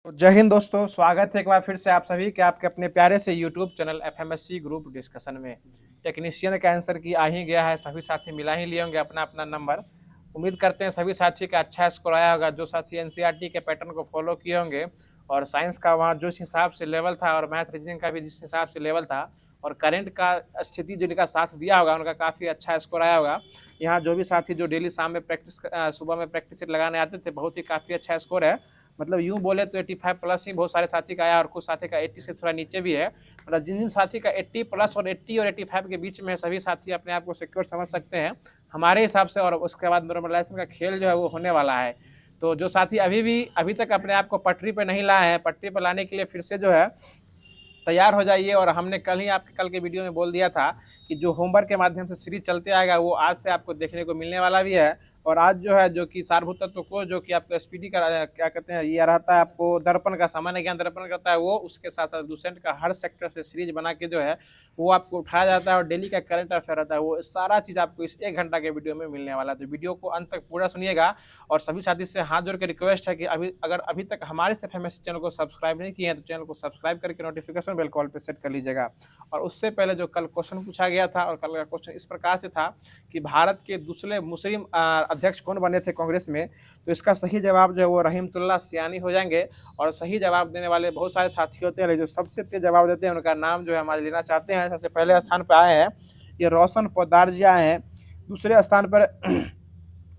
तो जय हिंद दोस्तों, स्वागत है एक बार फिर से आप सभी के आपके अपने प्यारे से यूट्यूब चैनल एफएमएससी ग्रुप डिस्कशन में। टेक्नीशियन का आंसर की आ ही गया है, सभी साथी मिला ही लिए होंगे अपना अपना नंबर। उम्मीद करते हैं सभी साथी का अच्छा स्कोर आया होगा। जो साथी एनसीईआरटी के पैटर्न को फॉलो किए होंगे और साइंस का वहाँ जिस हिसाब से लेवल था और मैथ रीजनिंग का भी जिस हिसाब से लेवल था और करंट का स्थिति जिनका साथ दिया होगा उनका काफ़ी अच्छा स्कोर आया होगा। यहाँ जो भी साथी जो डेली शाम में प्रैक्टिस सुबह में प्रैक्टिस लगाने आते थे, बहुत ही काफ़ी अच्छा स्कोर है। मतलब यूँ बोले तो 85 प्लस ही बहुत सारे साथी का आया और कुछ साथी का 80 से थोड़ा नीचे भी है। मतलब जिन जिन साथी का 80 प्लस और 80 और 85 के बीच में सभी साथी अपने आप को सिक्योर समझ सकते हैं हमारे हिसाब से। और उसके बाद नॉर्मलाइजेशन का खेल जो है वो होने वाला है। तो जो साथी अभी तक अपने आप को पटरी पर नहीं लाए हैं, पटरी पर लाने के लिए फिर से जो है तैयार हो जाइए। और हमने कल के वीडियो में बोल दिया था कि जो होमवर्क के माध्यम से सीरीज चलते आएगा वो आज से आपको देखने को मिलने वाला भी है। और आज जो है जो कि सारभूत तत्व को जो कि आपको एसपीडी का क्या कहते हैं ये रहता है, आपको दर्पण का सामान्य ज्ञान दर्पण करता है वो, उसके साथ साथ लूसेंट का हर सेक्टर से सीरीज बना के जो है वो आपको उठाया जाता है। और डेली का करंट अफेयर रहता है, वो सारा चीज़ आपको इस 1 घंटा के वीडियो में मिलने वाला है। तो वीडियो को अंत तक पूरा सुनिएगा। और सभी साथी से हाथ जोड़ के रिक्वेस्ट है कि अभी तक हमारे एफएमएससी चैनल को सब्सक्राइब नहीं किए हैं तो चैनल को सब्सक्राइब करके नोटिफिकेशन बेल कॉल पे सेट कर लीजिएगा। और उससे पहले जो कल क्वेश्चन पूछा गया था, और कल का क्वेश्चन इस प्रकार से था कि भारत के दूसरे मुस्लिम अध्यक्ष कौन बने थे कांग्रेस में, तो इसका सही जवाब जो है वो रहीमतुल्लाह सियानी हो जाएंगे। और सही जवाब देने वाले बहुत सारे साथी होते हैं, जो सबसे तेज जवाब देते हैं उनका नाम जो है हमारे लेना चाहते हैं। सबसे पहले स्थान पर आए हैं ये रोशन पोद्दार जी आए हैं। दूसरे स्थान पर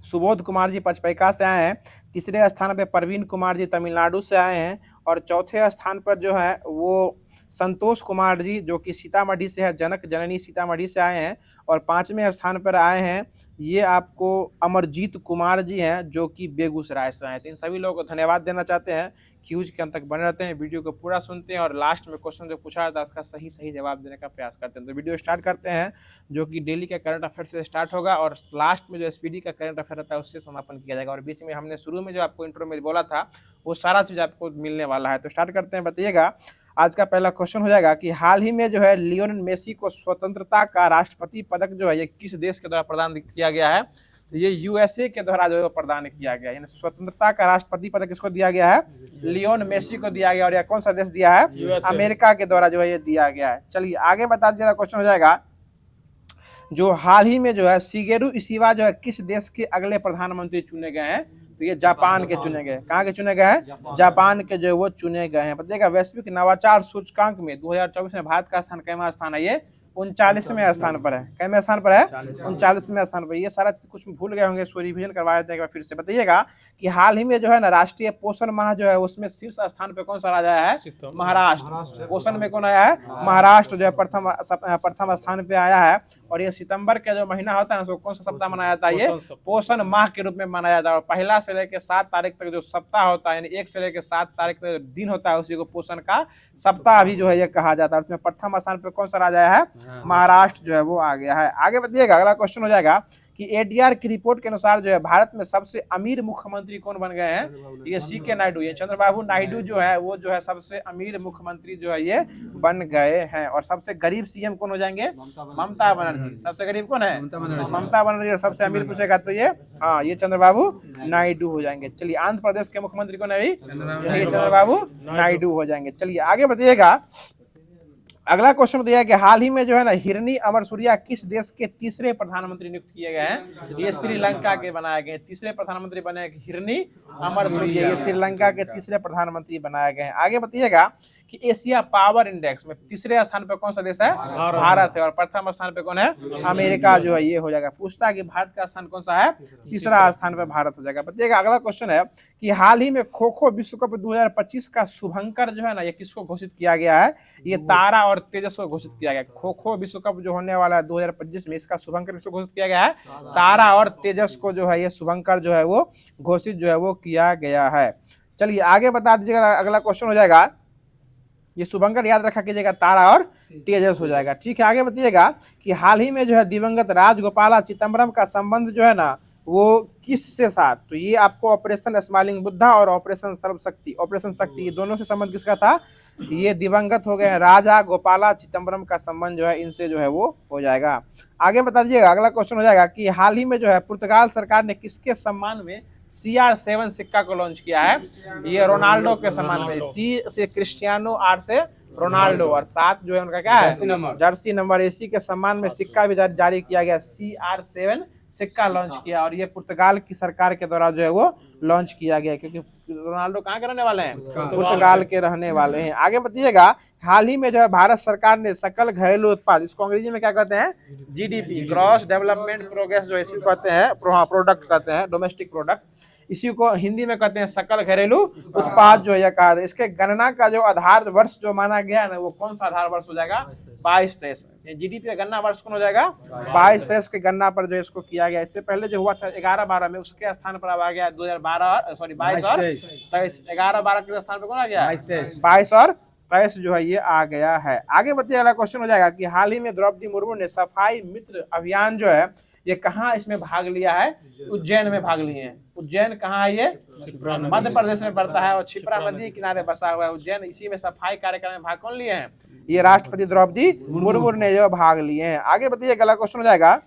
सुबोध कुमार जी पचपैका से आए हैं। तीसरे स्थान पर प्रवीण कुमार जी तमिलनाडु से आए हैं। और चौथे स्थान पर जो है वो संतोष कुमार जी जो कि सीतामढ़ी से है, जनक जननी सीतामढ़ी से आए हैं। और 5वें स्थान पर आए हैं ये आपको अमरजीत कुमार जी हैं जो कि बेगूसराय से आए। तो इन सभी लोगों को धन्यवाद देना चाहते हैं। क्यूज के अंत तक बने रहते हैं, वीडियो को पूरा सुनते हैं और लास्ट में क्वेश्चन जो पूछा जाता है उसका सही जवाब देने का प्रयास करते हैं। तो वीडियो स्टार्ट करते हैं जो कि डेली का करंट अफेयर से स्टार्ट होगा और लास्ट में जो एसपीडी का करंट अफेयर रहता है उससे समापन किया जाएगा। और बीच में हमने शुरू में जो आपको इंट्रो में बोला था वो सारा चीज़ आपको मिलने वाला है। तो स्टार्ट करते हैं। बताइएगा आज का पहला क्वेश्चन हो जाएगा कि हाल ही में जो है लियोनेल मेसी को स्वतंत्रता का राष्ट्रपति पदक जो है ये किस देश के द्वारा प्रदान किया गया है। तो ये यूएसए के द्वारा जो है प्रदान किया गया है। यानी स्वतंत्रता का राष्ट्रपति पदक किसको दिया गया है? लियोनेल मेसी को दिया गया। और यह कौन सा देश दिया है? अमेरिका के द्वारा जो है ये दिया गया है। चलिए आगे बता दीजिएगा। क्वेश्चन हो जाएगा जो हाल ही में जो है शिगेरू इशिबा जो है किस देश के अगले प्रधानमंत्री चुने गए हैं। तो ये जापान के चुने गए। कहाँ के चुने गए हैं? जापान के जो है वो चुने गए हैं। बताइएगा वैश्विक नवाचार सूचकांक में 2024 में भारत का स्थान कैवा स्थान है? ये 39वें स्थान पर है। कैवें स्थान पर है? 39वें स्थान पर। ये सारा चीज कुछ भूल गए होंगे, सो रिविजन करवा देते हैं फिर से। बताइएगा कि हाल ही में जो है ना राष्ट्रीय पोषण माह जो है उसमें शीर्ष स्थान पे कौन सा राज्य है? महाराष्ट्र। पोषण में कौन आया है? महाराष्ट्र जो है प्रथम स्थान पे आया है। और ये सितंबर का जो महीना होता है उसको कौन सा सप्ताह मनाया जाता है? ये पोषण माह के रूप में मनाया जाता है। और 1 से लेकर 7 तारीख तक जो सप्ताह होता है, यानी 1 से लेकर 7 तारीख तक दिन होता है उसी को पोषण का सप्ताह भी जो है ये कहा जाता है। उसमें प्रथम स्थान पे कौन सा राज्य है? महाराष्ट्र जो है वो आ गया है। आगे बताइएगा अगला क्वेश्चन हो जाएगा कि एडीआर की रिपोर्ट के अनुसार जो है भारत में सबसे अमीर मुख्यमंत्री कौन बन गए हैं? ये सीके नायडू। ये चंद्रबाबू नायडू जो है वो जो है सबसे अमीर मुख्यमंत्री जो है ये बन गए हैं। और सबसे गरीब सीएम कौन हो जाएंगे? ममता बनर्जी। सबसे गरीब कौन है? ममता बनर्जी। और सबसे अमीर पूछेगा तो ये ये चंद्रबाबू नायडू हो जाएंगे। चलिए आंध्र प्रदेश के मुख्यमंत्री कौन है? यही चंद्रबाबू नायडू हो जाएंगे। चलिए आगे बताइएगा अगला क्वेश्चन बताइए कि हाल ही में जो है ना हिरनी अमर सूर्या किस देश के तीसरे प्रधानमंत्री नियुक्त किए गए हैं? ये श्रीलंका के बनाए गए। तीसरे प्रधानमंत्री बने हिरनी अमर सूर्या। ये श्रीलंका के तीसरे प्रधानमंत्री बनाए गए हैं। आगे बताइएगा कि एशिया पावर इंडेक्स में तीसरे स्थान पर कौन सा देश है? भारत है। और प्रथम स्थान पे कौन है? अमेरिका जो है ये हो जाएगा। पूछता है कि भारत का स्थान कौन सा है? तीसरा स्थान पे भारत हो जाएगा। बताइएगा अगला क्वेश्चन है कि हाल ही में खो खो विश्व कप 2025 का शुभंकर जो है ना ये किसको घोषित किया गया है? ये तारा और तेजस को घोषित किया गया। खो खो विश्व कप जो होने वाला है 2025 में, इसका शुभंकर किसको घोषित किया गया है? तारा और तेजस को जो है ये शुभंकर जो है वो घोषित जो है वो किया गया है। चलिए आगे बता दीजिएगा अगला क्वेश्चन हो जाएगा। ये शुभंकर याद रखा कीजिएगा, तारा और तेजस हो जाएगा। ठीक है आगे बताइएगा कि हाल ही में जो है दिवंगत राजगोपाला चिदम्बरम का संबंध जो है ना वो किस से साथ? तो ये आपको ऑपरेशन स्माइलिंग बुद्धा और ऑपरेशन सर्वशक्ति, ऑपरेशन शक्ति, ये दोनों से संबंध किसका था? ये दिवंगत हो गए राजा गोपाला चिदम्बरम का संबंध जो है इनसे जो है वो हो जाएगा। आगे बता दीजिएगा अगला क्वेश्चन हो जाएगा कि हाल ही में जो है पुर्तगाल सरकार ने किसके सम्मान में CR7 सिक्का को लॉन्च किया है। ये रोनाल्डो के सम्मान में, C से क्रिस्टियानो, R से रोनाल्डो और 7 जो है उनका क्या है जर्सी नंबर, इसी के सम्मान में सिक्का भी जारी किया गया। CR7 सिक्का लॉन्च किया और ये पुर्तगाल की सरकार के द्वारा जो है वो लॉन्च किया गया, क्योंकि रोनाल्डो कहाँ के रहने वाले हैं, पुर्तगाल के रहने वाले हैं। आगे बताइएगा, हाल ही में जो है भारत सरकार ने सकल घरेलू उत्पाद, इसको अंग्रेजी में क्या कहते हैं, GDP, ग्रॉस डेवलपमेंट प्रोग्रेस जो इसी कहते हैं, प्रोडक्ट कहते हैं, डोमेस्टिक प्रोडक्ट, इसी को हिंदी में कहते हैं सकल घरेलू उत्पाद जो है कहा। इसके गणना का जो आधार वर्ष जो माना गया है ना, वो कौन सा आधार वर्ष हो जाएगा, 22-23। GDP का गणना वर्ष कौन हो जाएगा, 22-23 के गणना पर जो इसको किया गया। इससे पहले जो हुआ था 11-12 में, उसके स्थान पर आ गया 2012, सॉरी 22 और 23। 11-12 के स्थान पर कौन आ गया, 22 और 23 जो है ये आ गया है। आगे बढ़ते अगला क्वेश्चन हो जाएगा कि हाल ही में द्रौपदी मुर्मू ने सफाई मित्र अभियान जो है ये कहाँ इसमें भाग लिया है, उज्जैन में भाग लिए हैं। उज्जैन कहाँ है, ये मध्य प्रदेश में पड़ता है और क्षिप्रा नदी के किनारे बसा हुआ है उज्जैन। इसी में सफाई कार्यक्रम में भाग कौन लिए हैं, ये राष्ट्रपति द्रौपदी मुर्मू ने जो भाग लिए हैं। आगे बताइए अगला क्वेश्चन हो जाएगा,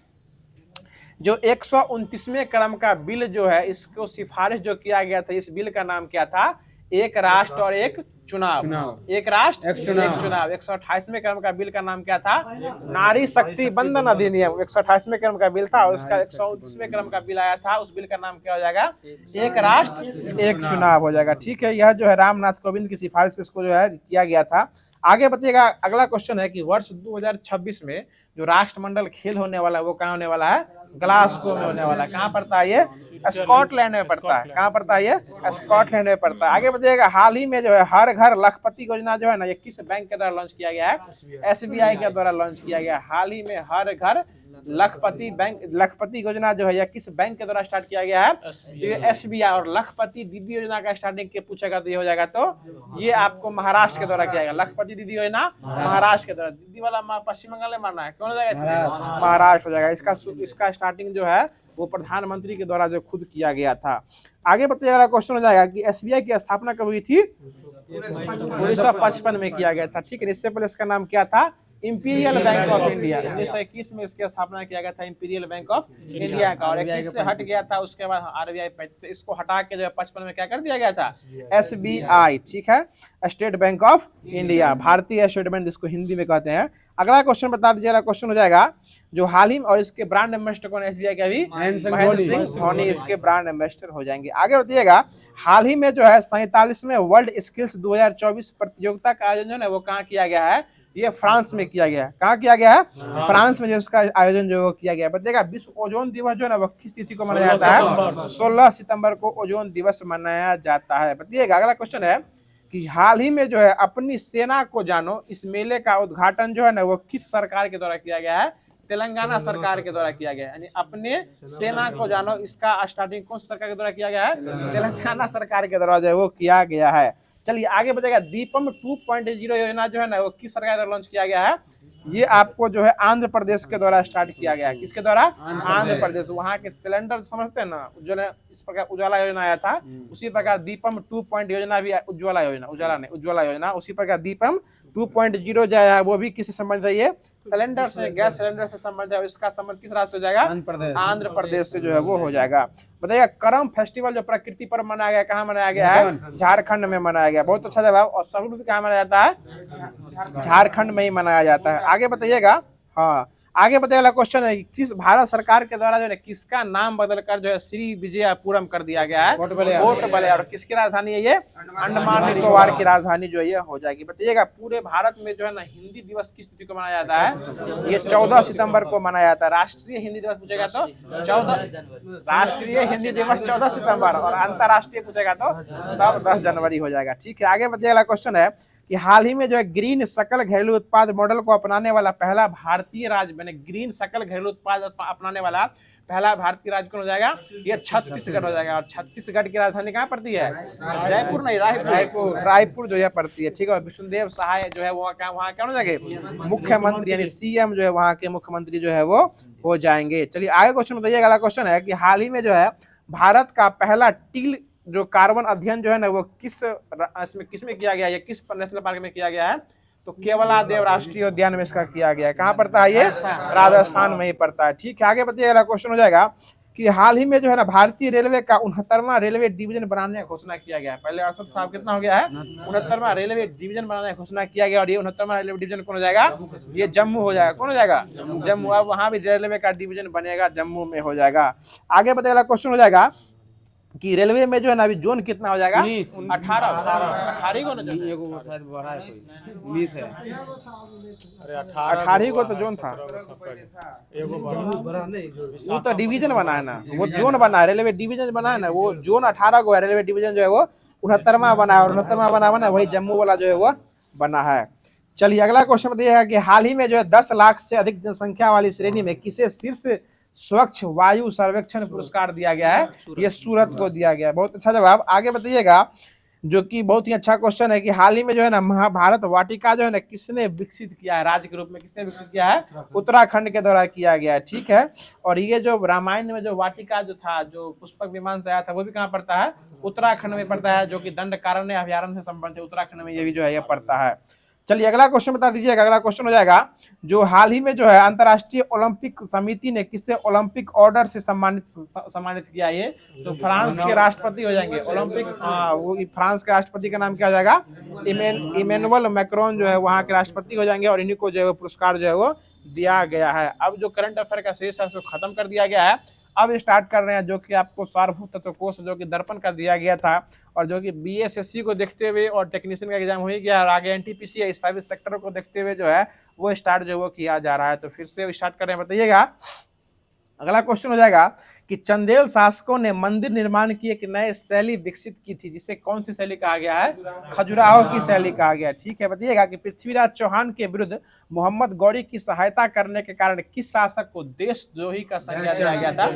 जो 129वें क्रम का बिल जो है इसको सिफारिश जो किया गया था, इस बिल का नाम क्या था, एक राष्ट्र और एक चुनाव, एक राष्ट्र एक चुनाव। 128वें क्रम का बिल का नाम क्या था, नारी शक्ति बंधन अधिनियम। 128वें क्रम का बिल था और उसका 129वें क्रम का बिल आया था, उस बिल का नाम क्या हो जाएगा, एक राष्ट्र एक चुनाव हो जाएगा। ठीक है, यह जो है रामनाथ कोविंद की सिफारिश पे इसको जो है किया गया था। आगे बताइएगा, अगला क्वेश्चन है कि वर्ष 2026 में जो राष्ट्रमंडल खेल होने वाला है वो कहाँ होने वाला है, ग्लासगो में होने वाला है। कहाँ पड़ता है ये, स्कॉटलैंड में पड़ता है। कहाँ पड़ता है ये, स्कॉटलैंड में पड़ता है। आगे बताइएगा, हाल ही में जो है हर घर लखपति योजना जो है ना, ये किस बैंक के द्वारा लॉन्च किया गया है, SBI के द्वारा लॉन्च किया गया। हाल ही में हर घर लखपति योजना जो है यह किस बैंक के द्वारा स्टार्ट किया गया है, तो SBI। और लखपति दीदी योजना का स्टार्टिंग के पूछेगा तो ये हो जाएगा, तो ये आपको महाराष्ट्र के द्वारा किया गया। लखपति दीदी योजना महाराष्ट्र के द्वारा, दीदी वाला पश्चिम बंगाल में मानना है, कौन हो जाएगा, महाराष्ट्र हो जाएगा। इसका स्टार्टिंग जो है वो प्रधानमंत्री के द्वारा जो खुद किया गया था। आगे बताइएगा, क्वेश्चन हो जाएगा कि SBI की स्थापना कब हुई थी, 1955 में किया गया था। ठीक है, इससे पहले इसका नाम क्या था, इंपीरियल बैंक ऑफ इंडिया। 1921 में इसकी स्थापना किया गया था, इंपीरियल बैंक ऑफ इंडिया का। और 21 से हट गया था, उसके बाद RBI, इसको हटा के जो है 55 में क्या कर दिया गया था, SBI। ठीक है, स्टेट बैंक ऑफ इंडिया, भारतीय स्टेट बैंक जिसको हिंदी में कहते हैं। अगला क्वेश्चन बता दीजिए, अगला क्वेश्चन हो जाएगा, जो हाल ही में, और इसके ब्रांड एम्बेसडर कौन है SBI के, अभी महेंद्र सिंह धोनी इसके ब्रांड एम्बेसडर हो जाएंगे। आगे बताइएगा, हाल ही में जो है 47वें वर्ल्ड स्किल्स 2024 प्रतियोगिता का आयोजन है वो कहाँ किया गया है, ये फ्रांस में किया गया है। कहाँ किया गया है, फ्रांस में जो इसका आयोजन जो किया गया है। बताइएगा, विश्व ओजोन दिवस जो है ना वो किस तिथि को मनाया जाता है, 16 सितंबर को ओजोन दिवस मनाया जाता है। बताइएगा, अगला क्वेश्चन है कि हाल ही में जो है अपनी सेना को जानो, इस मेले का उद्घाटन जो है ना वो किस सरकार के द्वारा किया गया है, तेलंगाना सरकार के द्वारा किया गया है। यानी अपने सेना को जानो, इसका स्टार्टिंग कौन सी सरकार के द्वारा किया गया है, तेलंगाना सरकार के द्वारा जो है वो किया गया है। चलिए आगे बढ़ेगा, दीपम 2.0 योजना जो है ना वो किस सरकार द्वारा लॉन्च किया गया है, ये आपको जो है आंध्र प्रदेश के द्वारा स्टार्ट किया गया है। किसके द्वारा, आंध्र प्रदेश। वहाँ के सिलेंडर समझते हैं ना, उज्ज्वला, इस प्रकार उज्ज्वला योजना आया था, उसी प्रकार दीपम 2 योजना भी, उज्ज्वला योजना, उज्ज्वला योजना, उसी प्रकार दीपम 2.0 जो है वो भी किससे संबंधित है, ये सिलेंडर से, गैस सिलेंडर से संबंधित है। इसका संबंध किस राज्य से हो जाएगा, आंध्र प्रदेश से जो है वो हो जाएगा। बताइए, करम फेस्टिवल जो प्रकृति पर मनाया गया, कहाँ मनाया गया है, झारखंड में मनाया गया। बहुत अच्छा जवाब। और सगुल कहाँ मनाया जाता है, झारखंड में ही मनाया जाता है। आगे बताइएगा, हाँ आगे बताइएगा, क्वेश्चन है किस भारत सरकार के द्वारा जो है किसका नाम बदलकर जो है श्री विजयपुरम कर दिया गया है, पोर्ट ब्लेयर। और किसकी राजधानी है ये, अंडमान निकोबार की राजधानी जो है ये हो जाएगी। बताइएगा, पूरे भारत में जो है ना हिंदी दिवस किस तिथि को मनाया जाता है, ये 14 सितंबर को मनाया जाता है। राष्ट्रीय हिंदी दिवस पूछेगा तो 14, राष्ट्रीय हिंदी दिवस 14 सितंबर, और अंतर्राष्ट्रीय पूछेगा तो तब 10 जनवरी हो जाएगा। ठीक है, आगे बताइएगा, क्वेश्चन है कि हाल ही में जो है ग्रीन सकल घरेलू उत्पाद मॉडल को अपनाने वाला पहला भारतीय राज्य बने। ग्रीन सकल घरेलू उत्पाद अपनाने वाला पहला भारतीय राज्य कौन हो जाएगा, ये छत्तीसगढ़ हो जाएगा। और छत्तीसगढ़ की राजधानी कहाँ पड़ती है, जयपुर नहीं, रायपुर जो है पड़ती है। ठीक है, विष्णुदेव सहाय जो है वहाँ क्या हो जाएंगे, मुख्यमंत्री, यानी CM जो है वहाँ के मुख्यमंत्री जो है वो हो जाएंगे। चलिए आगे क्वेश्चन बताइएगा। अगला क्वेश्चन है कि हाल ही में जो है भारत का पहला टील जो कार्बन अध्ययन जो है ना वो किस में किया गया है, किस नेशनल पार्क में किया गया है, तो केवलादेव राष्ट्रीय उद्यान में इसका किया गया है। कहाँ पड़ता है ये, राजस्थान में ही पड़ता है। ठीक है, आगे बताइए, अगला क्वेश्चन हो जाएगा कि हाल ही में जो है ना भारतीय रेलवे का 69वां रेलवे डिवीजन बनाने का घोषणा किया गया है। पहले 68 साहब कितना हो गया है, 69वां रेलवे डिवीजन बनाने का घोषणा किया गया, और ये 69वां रेलवे डिवीजन कौन हो जाएगा, ये जम्मू हो जाएगा। कौन हो जाएगा, जम्मू। अब वहां भी रेलवे का डिवीजन बनेगा, जम्मू में हो जाएगा। आगे बताइए क्वेश्चन हो जाएगा कि रेलवे में जो है ना अभी जोन कितना हो जाएगा, 18 18 को ना शायद बढ़ा है, 19 है, अरे 18 को तो जोन था, वो तो डिवीजन बना है ना, वो जोन बना है, रेलवे डिवीजन बना है ना, वो जोन 18 को है, रेलवे डिवीजन जो है वो 69वां बना है, और 69वां बना वही जम्मू वाला जो है वो बना है। चलिए अगला क्वेश्चन बताइएगा कि हाल ही में जो है 10 लाख से अधिक जनसंख्या वाली श्रेणी में किसे शीर्ष स्वच्छ वायु सर्वेक्षण पुरस्कार दिया गया है, ये सूरत को दिया गया है। बहुत अच्छा जवाब। आगे बताइएगा जो कि बहुत ही अच्छा क्वेश्चन है कि हाल ही में जो है ना महाभारत वाटिका जो है ना किसने विकसित किया है, राज्य के रूप में किसने विकसित किया है, उत्तराखंड के द्वारा किया गया है। ठीक है, और ये जो रामायण में जो वाटिका जो था, जो पुष्पक विमान से आया था, वो भी कहाँ पड़ता है, उत्तराखंड में पड़ता है, जो कि दंडकारण्य अभयारण्य से संबंधित उत्तराखंड में ये भी जो है ये पड़ता है। चलिए अगला क्वेश्चन बता दीजिएगा। अगला क्वेश्चन हो जाएगा जो हाल ही में जो है अंतर्राष्ट्रीय ओलंपिक समिति ने किसे ओलंपिक ऑर्डर से सम्मानित किया, ये तो फ्रांस के राष्ट्रपति हो जाएंगे ओलंपिक, वो फ्रांस के राष्ट्रपति का नाम क्या हो जाएगा, इमैनुअल मैक्रोन जो है वहाँ के राष्ट्रपति हो जाएंगे, और इन्हीं को जो है पुरस्कार जो है वो दिया गया है। अब जो करंट अफेयर का शेष है उसको खत्म कर दिया गया है। अब स्टार्ट कर रहे हैं जो कि आपको सारभूत तत्वकोश जो कि दर्पण कर दिया गया था, और जो कि बीएसएससी को देखते हुए और टेक्नीशियन का एग्जाम हो ही गया, और आगे एनटीपीसी या सर्विस सेक्टर को देखते हुए जो है वो स्टार्ट जो वो किया जा रहा है। तो फिर से स्टार्ट कर रहे हैं, बताइएगा। अगला क्वेश्चन हो जाएगा कि चंदेल शासकों ने मंदिर निर्माण की एक नई शैली विकसित की थी, जिसे कौन सी शैली कहा गया है, खजुराहो की शैली कहा गया है। ठीक है, बताइएगा कि पृथ्वीराज चौहान के विरुद्ध मोहम्मद गौरी की सहायता करने के कारण किस शासक को देशद्रोही का संज्ञा दिया गया था,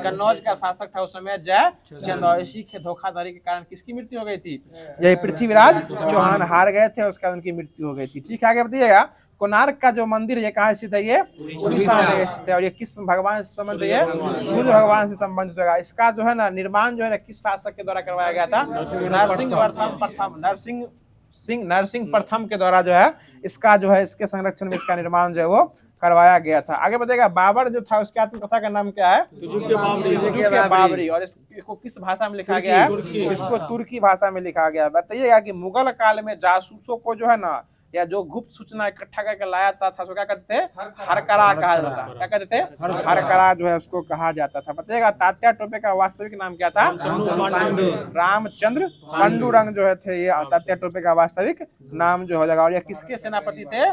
कन्नौज का शासक था उस समय जयचंद, और इसी के धोखाधड़ी के कारण किसकी मृत्यु हो गई थी, यही पृथ्वीराज चौहान हार गए थे, उसके बाद उनकी मृत्यु हो गई थी। ठीक है, आगे बताइएगा कोणार्क का जो मंदिर ये कहाँ स्थित है, ये उड़ीसा में स्थित है, और ये किस भगवान से संबंधित है, सूर्य भगवान से संबंधित होगा। इसका जो है ना निर्माण जो है ना किस शासक के द्वारा करवाया गया था, नरसिंह प्रथम के द्वारा जो है इसका जो है इसके संरक्षण में इसका निर्माण जो है वो करवाया गया था। आगे बताइएगा बाबर जो था उसके आत्मकथा का नाम क्या है, बाबरी, और इसको किस भाषा में लिखा गया है, इसको तुर्की भाषा में लिखा गया है। बताइएगा कि मुगल काल में जासूसों को जो है ना या जो गुप्त सूचना इकट्ठा करके लाया था उसको क्या कहते थे, हरकरा कहा जाता था। क्या कहते थे, हरकरा जो है उसको कहा जाता था। बताइएगा तात्या टोपे का वास्तविक नाम क्या था, रामचंद्र पांडुरंग जो है थे ये तात्या टोपे का वास्तविक नाम जो हो जाएगा। और ये किसके सेनापति थे,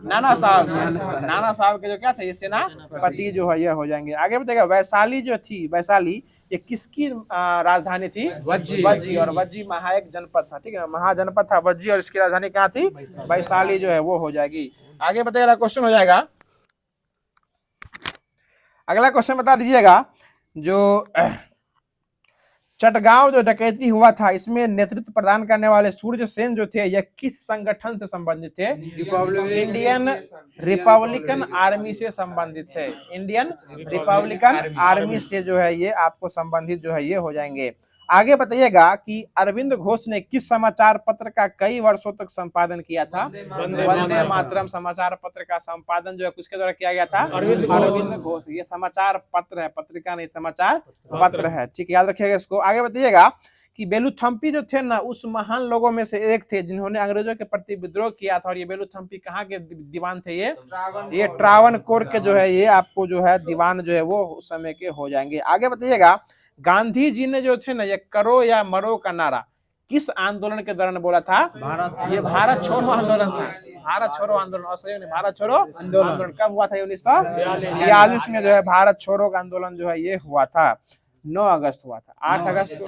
नाना साहब के जो क्या थे ये सेनापति जो है ये हो जाएंगे। आगे बताइएगा वैशाली जो थी, वैशाली ये किसकी राजधानी थी, वज्जी, और वज्जी महायक जनपद था। ठीक है, महाजनपद था वज्जी, और इसकी राजधानी कहाँ थी, वैशाली जो है वो हो जाएगी। आगे बताइएगा क्वेश्चन हो जाएगा। अगला क्वेश्चन बता दीजिएगा जो चटगांव जो डकैती हुआ था इसमें नेतृत्व प्रदान करने वाले सूर्य सेन जो थे यह किस संगठन से संबंधित थे, इंडियन रिपब्लिकन आर्मी से संबंधित थे, इंडियन रिपब्लिकन आर्मी से जो है ये आपको संबंधित जो है ये हो जाएंगे। आगे बताइएगा कि अरविंद घोष ने किस समाचार पत्र का कई वर्षों तक संपादन किया था, वंदे मातरम समाचार पत्र का संपादन जो है किसके द्वारा किया गया था, अरविंद घोष। ये समाचार पत्र है, पत्रिका नहीं, समाचार पत्र है। ठीक है, याद रखिएगा इसको। आगे बताइएगा कि बेलूथम्पी जो थे ना उस महान लोगों में से एक थे जिन्होंने अंग्रेजों के प्रति विद्रोह किया था, और ये बेलूथम्पी कहाँ के दीवान थे, ये ट्रावनकोर के जो है ये आपको जो है दीवान जो है वो उस समय के हो जाएंगे। आगे बताइएगा गांधी जी ने जो थे ना ये करो या मरो का नारा किस आंदोलन के दौरान बोला था, ये भारत छोड़ो आंदोलन था, भारत छोड़ो आंदोलन। और सही नहीं, भारत छोड़ो आंदोलन कब हुआ था, 1942 में जो है भारत छोड़ो का आंदोलन जो है ये हुआ था। 9 अगस्त हुआ था, 8 अगस्त को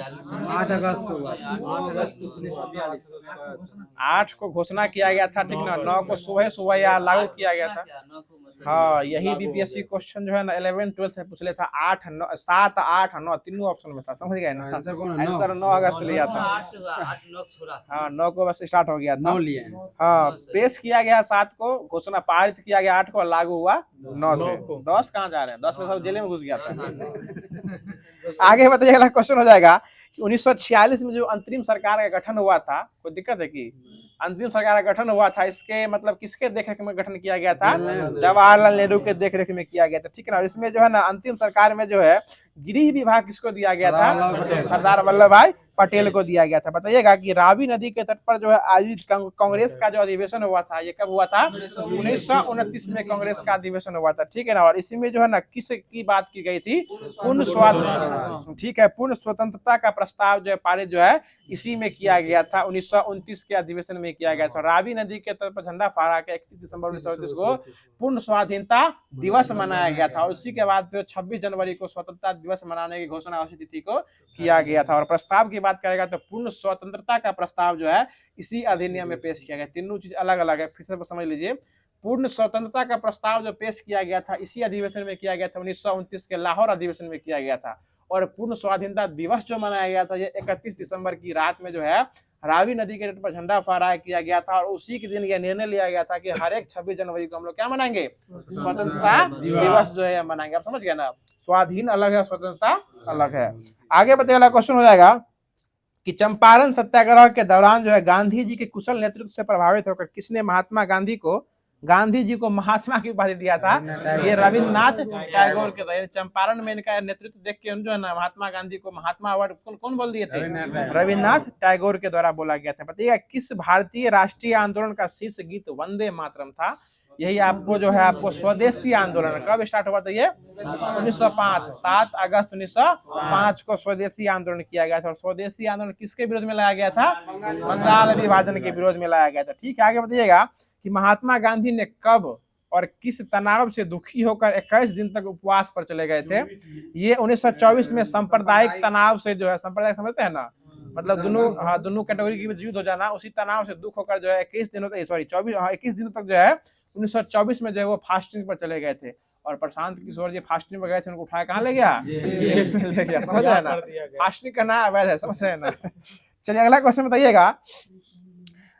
8 को घोषणा किया गया था। ठीक ना, 9 को सुबह या लागू किया गया था। हाँ, यही बीपीएससी क्वेश्चन जो है ना 11 12 से पूछ लेता, 8 9 7 8 9 तीनों ऑप्शन में था, समझ गए ना। आंसर 9 अगस्त लिया था। हाँ, 9 को बस स्टार्ट हो गया था, 9 लिए। हाँ, पेश किया गया 7 को, घोषणा पारित किया गया 8 को, लागू हुआ 9 से। 10 कहाँ जा रहे हैं, 10 में सब जेल में घुस गया था। आगे बताइए, अगला क्वेश्चन हो जाएगा कि 1946 में जो अंतरिम सरकार का गठन हुआ था, कोई दिक्कत है कि अंतिम सरकार का गठन हुआ था, इसके मतलब किसके देखरेख में गठन किया गया था? जवाहरलाल नेहरू के देखरेख में किया गया था, ठीक है ना। और इसमें जो है ना अंतिम सरकार में जो है गृह विभाग किसको दिया गया था? सरदार वल्लभ भाई पटेल को दिया गया था। बताइएगा कि रावी नदी के तट पर जो है आयोजित कांग्रेस का जो अधिवेशन हुआ था, ये कब हुआ था? 1929 में कांग्रेस का अधिवेशन हुआ था, ठीक है ना। और इसी में जो है ना किस की बात की गई थी? पूर्ण स्वाधीनता, ठीक है, पूर्ण स्वतंत्रता का प्रस्ताव जो है पारित जो है इसी में किया गया था, 1929 के अधिवेशन में किया गया था। रावी नदी के तट पर झंडा फहरा के 31 दिसंबर 1929 को पूर्ण स्वाधीनता दिवस मनाया गया था। और उसी के बाद फिर 26 जनवरी को स्वतंत्रता दिवस मनाने की घोषणा उसी तिथि को किया गया था। और प्रस्ताव की बात करेगा तो पूर्ण स्वतंत्रता का प्रस्ताव जो है इसी अधिनियम में पेश किया गया। तीनों चीज अलग अलग है, फिर से समझ लीजिए। पूर्ण स्वतंत्रता का प्रस्ताव जो पेश किया गया था इसी अधिवेशन में किया गया था, 1929 के लाहौर अधिवेशन में किया गया था। और पूर्ण स्वाधीनता दिवस जो मनाया गया था ये 31 दिसंबर की रात में जो है रावी नदी के तट पर झंडा फहराया किया गया था। और उसी के दिन यह निर्णय लिया गया था कि हर एक 26 जनवरी को हम लोग क्या मनाएंगे? स्वतंत्रता दिवस जो है मनाएंगे। आप समझ गए ना, स्वाधीन अलग है, स्वतंत्रता अलग है। आगे बताइए, वाला क्वेश्चन हो जाएगा कि चंपारण सत्याग्रह के दौरान जो है गांधी जी के कुशल नेतृत्व से प्रभावित होकर किसने गांधी जी को महात्मा की उपाधि दिया था? ये रविन्द्रनाथ टैगोर के द्वारा। चंपारण में इनका नेतृत्व देख के जो है ना महात्मा गांधी को महात्मा अवार्ड कौन बोल दिए थे? रविन्द्रनाथ टैगोर के द्वारा बोला गया था। बताइएगा किस भारतीय राष्ट्रीय आंदोलन का शीर्ष गीत वंदे मातरम था? यही आपको जो है आपको स्वदेशी आंदोलन कब स्टार्ट हुआ था? ये 1905, 7 अगस्त 1905 को स्वदेशी आंदोलन किया गया था। और स्वदेशी आंदोलन किसके विरोध में लाया गया था? बंगाल विभाजन के विरोध में लाया गया था, ठीक है। आगे बताइएगा कि महात्मा गांधी ने कब और किस तनाव से दुखी होकर 21 दिन तक उपवास पर चले गए थे? ये 1924 में सांप्रदायिक तनाव से जो है, सांप्रदायिक समझते हैं ना, मतलब दोनों कैटेगरी के बीच युद्ध हो जाना, उसी तनाव से दुख होकर जो है 21 दिनों तक 21 दिनों तक जो है 1924 में जो है वो फास्टिंग पर चले गए थे। और प्रशांत किशोर जी फास्टिंग पर गए थे, उनको उठाया कहाँ ले गया? जेल में ले गया, समझ रहे ना। फास्टिंग करना अवैध है, समझ रहे ना। चलिए अगला क्वेश्चन बताइएगा,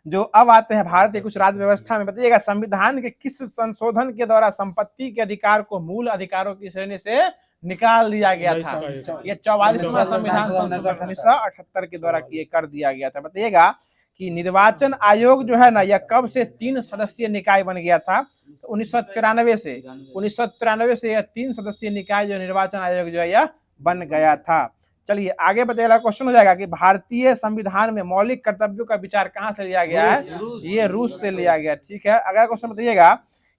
जो अब आते हैं भारत के कुछ राज्य व्यवस्था में। बताइएगा संविधान के किस संशोधन के द्वारा संपत्ति के अधिकार को मूल अधिकारों की श्रेणी से निकाल दिया गया था? ये 44वां संविधान संशोधन 1978 के द्वारा कर दिया गया था। बताइएगा कि निर्वाचन आयोग जो है ना यह कब से 3 सदस्यीय निकाय बन गया था? 1993 से यह 3 सदस्यीय निकाय जो निर्वाचन आयोग जो है यह बन गया था। चलिए आगे बताइएगा, क्वेश्चन हो जाएगा कि भारतीय संविधान में मौलिक कर्तव्यों का विचार कहाँ से लिया गया है? ये रूस से लिया गया, ठीक है। अगला क्वेश्चन बताइएगा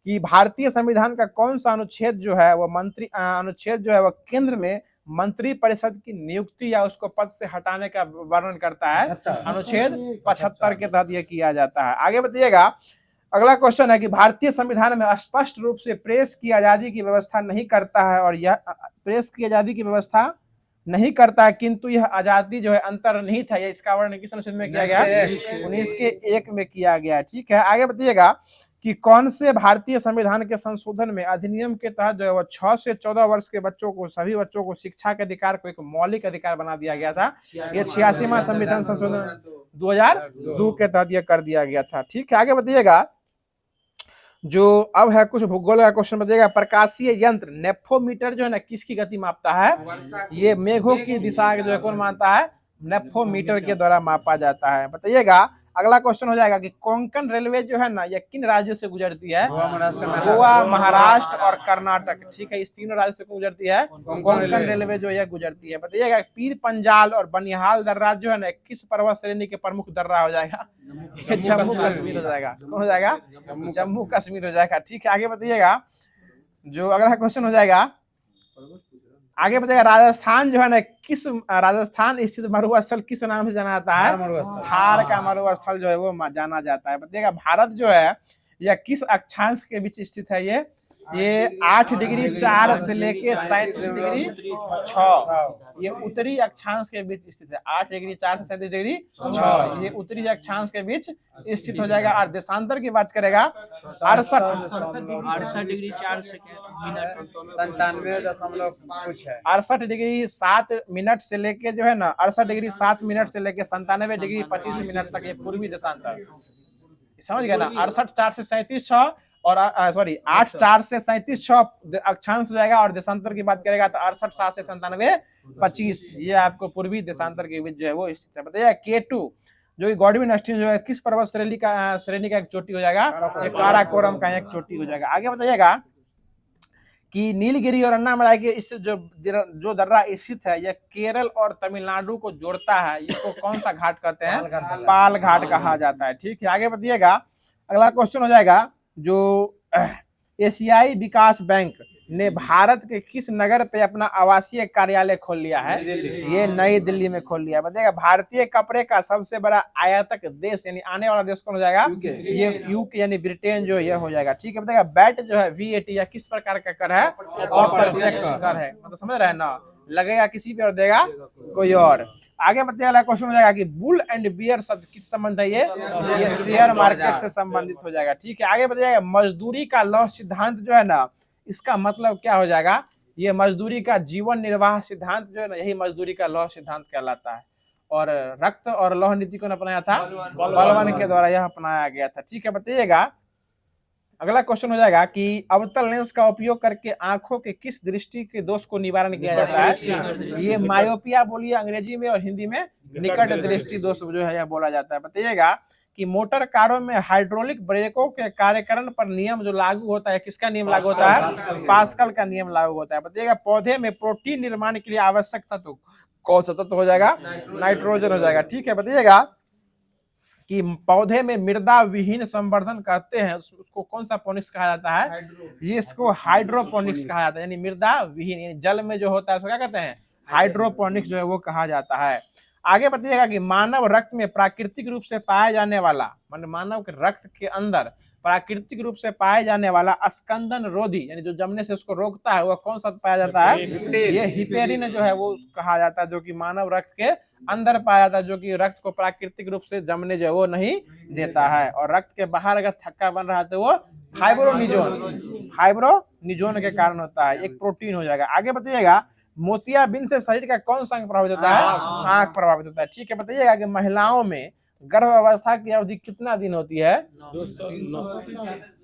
कि भारतीय संविधान का कौन सा अनुच्छेद जो है वह अनुच्छेद जो है वह केंद्र में मंत्री परिषद की नियुक्ति या उसको पद से हटाने का वर्णन करता है? अनुच्छेद 75 के तहत यह किया जाता है। आगे बताइएगा, अगला क्वेश्चन है कि भारतीय संविधान में स्पष्ट रूप से प्रेस की आजादी की व्यवस्था नहीं करता है, और यह प्रेस की आजादी की व्यवस्था नहीं करता है, किंतु यह आजादी जो है अंतर्निहित है। इसका वर्णन किस अनुच्छेद में किया गया? 19 के 1 में किया गया, ठीक है। आगे बताइएगा कि कौन से भारतीय संविधान के संशोधन में अधिनियम के तहत जो है वो 6 से 14 वर्ष के बच्चों को, सभी बच्चों को शिक्षा के अधिकार को एक मौलिक अधिकार बना दिया गया था? ये 86वां संविधान संशोधन 2002 के तहत यह कर दिया गया था, ठीक है। आगे बताइएगा, जो अब है कुछ भूगोल का क्वेश्चन बताइएगा, प्रकाशीय यंत्र नेफोमीटर जो है ना किसकी गति मापता है? ये मेघों की दिशा जो है कौन मानता है? नेफोमीटर के द्वारा मापा जाता है। बताइएगा अगला क्वेश्चन हो जाएगा कि कोंकण रेलवे जो है ना यह किन राज्यों से गुजरती है? गोवा, महाराष्ट्र और कर्नाटक, ठीक है। इस तीनों राज्यों से गुजरती है कोंकण रेलवे जो यह गुजरती है। बताइएगा पीर पंजाल और बनिहाल दर्रा जो है ना किस पर्वत श्रेणी के प्रमुख दर्रा हो जाएगा? जम्मू कश्मीर हो जाएगा। कौन हो जाएगा? जम्मू कश्मीर हो जाएगा, ठीक है। आगे बताइएगा, जो अगला क्वेश्चन हो जाएगा, आगे बताइएगा राजस्थान जो है ना किस राजस्थान स्थित मरुस्थल किस नाम से जाना जाता है? थार का मरुस्थल जो है वो जाना जाता है। बताइएगा भारत जो है यह किस अक्षांश के बीच स्थित है? ये 8 डिग्री 4 से लेके 37 डिग्री 6, ये उत्तरी अक्षांश के बीच स्थित है। 8 डिग्री 4 से 37 डिग्री 6 ये उत्तरी अक्षांश के बीच स्थित हो जाएगा। और देशांतर की बात करेगा 68 डिग्री 4 मिनट 68 डिग्री 7 मिनट से लेके जो है ना 68 डिग्री 7 मिनट से लेके 97 डिग्री 25 मिनट तक ये पूर्वी देशांतर, समझ गए ना। 68 4 से 37 6 और 8 4 से 37 6 अक्षांश हो जाएगा। और देशांतर की बात करेगा तो 68 7 से 97 25, ये आपको पूर्वी देशांतर के बीच जो है वो स्थित है। बताइए K2 जो कि गॉडविन जो है किस पर्वत श्रेणी का एक चोटी हो जाएगा, ये काराकोरम का एक चोटी हो जाएगा। आगे बताइएगा कि नीलगिरी और अन्नामलाई के स्थित जो दर्रा स्थित है यह केरल और तमिलनाडु को जोड़ता है, इसको कौन सा घाट कहते हैं, पाल घाट कहा जाता है। ठीक है, आगे बताइएगा अगला क्वेश्चन हो जाएगा, जो एशियाई विकास बैंक ने भारत के किस नगर पे अपना आवासीय कार्यालय खोल लिया है, ये नई दिल्ली में खोल लिया है। बताइएगा भारतीय कपड़े का सबसे बड़ा आयातक देश यानी आने वाला देश कौन हो जाएगा, ये यूके यानी ब्रिटेन जो ये हो जाएगा। ठीक है, बताइएगा बैट जो है VAT या किस प्रकार का कर है, अप्रत्यक्ष कर है, मतलब समझ रहे हैं ना, लगेगा किसी पे और देगा कोई और। आगे बताइएगा क्वेश्चन हो जाएगा कि बुल एंड बियर शब्द किस संबंध है, ये शेयर मार्केट से संबंधित हो जाएगा। ठीक है, आगे बताइएगा मजदूरी का लौह सिद्धांत जो है ना, इसका मतलब क्या हो जाएगा, ये मजदूरी का जीवन निर्वाह सिद्धांत जो है ना, यही मजदूरी का लौह सिद्धांत कहलाता है। और रक्त और लौह नीति कौन अपनाया था, बलवान के द्वारा यह अपनाया गया था। ठीक है, बताइएगा अगला क्वेश्चन हो जाएगा कि अवतल लेंस का उपयोग करके आंखों के किस दृष्टि के दोष को निवारण किया जाता है, ये मायोपिया बोलिए अंग्रेजी में, और हिंदी में निकट दृष्टि दोष जो है यह बोला जाता है। बताइएगा कि मोटर कारों में हाइड्रोलिक ब्रेकों के कार्यकरण पर नियम जो लागू होता है, किसका नियम लागू होता है, पास्कल का नियम लागू होता है। बताइएगा पौधे में प्रोटीन निर्माण के लिए आवश्यक तत्व कौन सा तत्व हो जाएगा, नाइट्रोजन हो जाएगा। ठीक है, बताइएगा कि पौधे में मृदा विहीन संवर्धन करते हैं, उसको कौन सा पोनिक्स कहा जाता है, ये इसको हाइड्रोपोनिक्स कहा जाता है, यानी मृदा विहीन यानी जल में जो होता है उसको क्या कहते हैं, हाइड्रोपोनिक्स जो है वो कहा जाता है। आगे बताइएगा कि मानव रक्त में प्राकृतिक रूप से पाया जाने वाला, मतलब मानव के रक्त के अंदर प्राकृतिक रूप से पाए जाने वाला स्कंदन रोधी यानी जो जमने से उसको रोकता है, वह कौन सा पाया जाता है, ये हिपेरिन जो है वो कहा जाता है, जो कि मानव रक्त के अंदर पाया जाता है, जो कि रक्त को प्राकृतिक रूप से जमने जो है वो नहीं देता है। और रक्त के बाहर अगर थक्का बन रहा है तो वो फाइब्रोनिजोन के कारण होता है, एक प्रोटीन हो जाएगा। आगे बताइएगा मोतियाबिंद से शरीर का कौन सा अंग प्रभावित होता है, आंख प्रभावित होता है। ठीक है, बताइएगा कि महिलाओं में गर्भ अवस्था की अवधि कितना दिन होती है,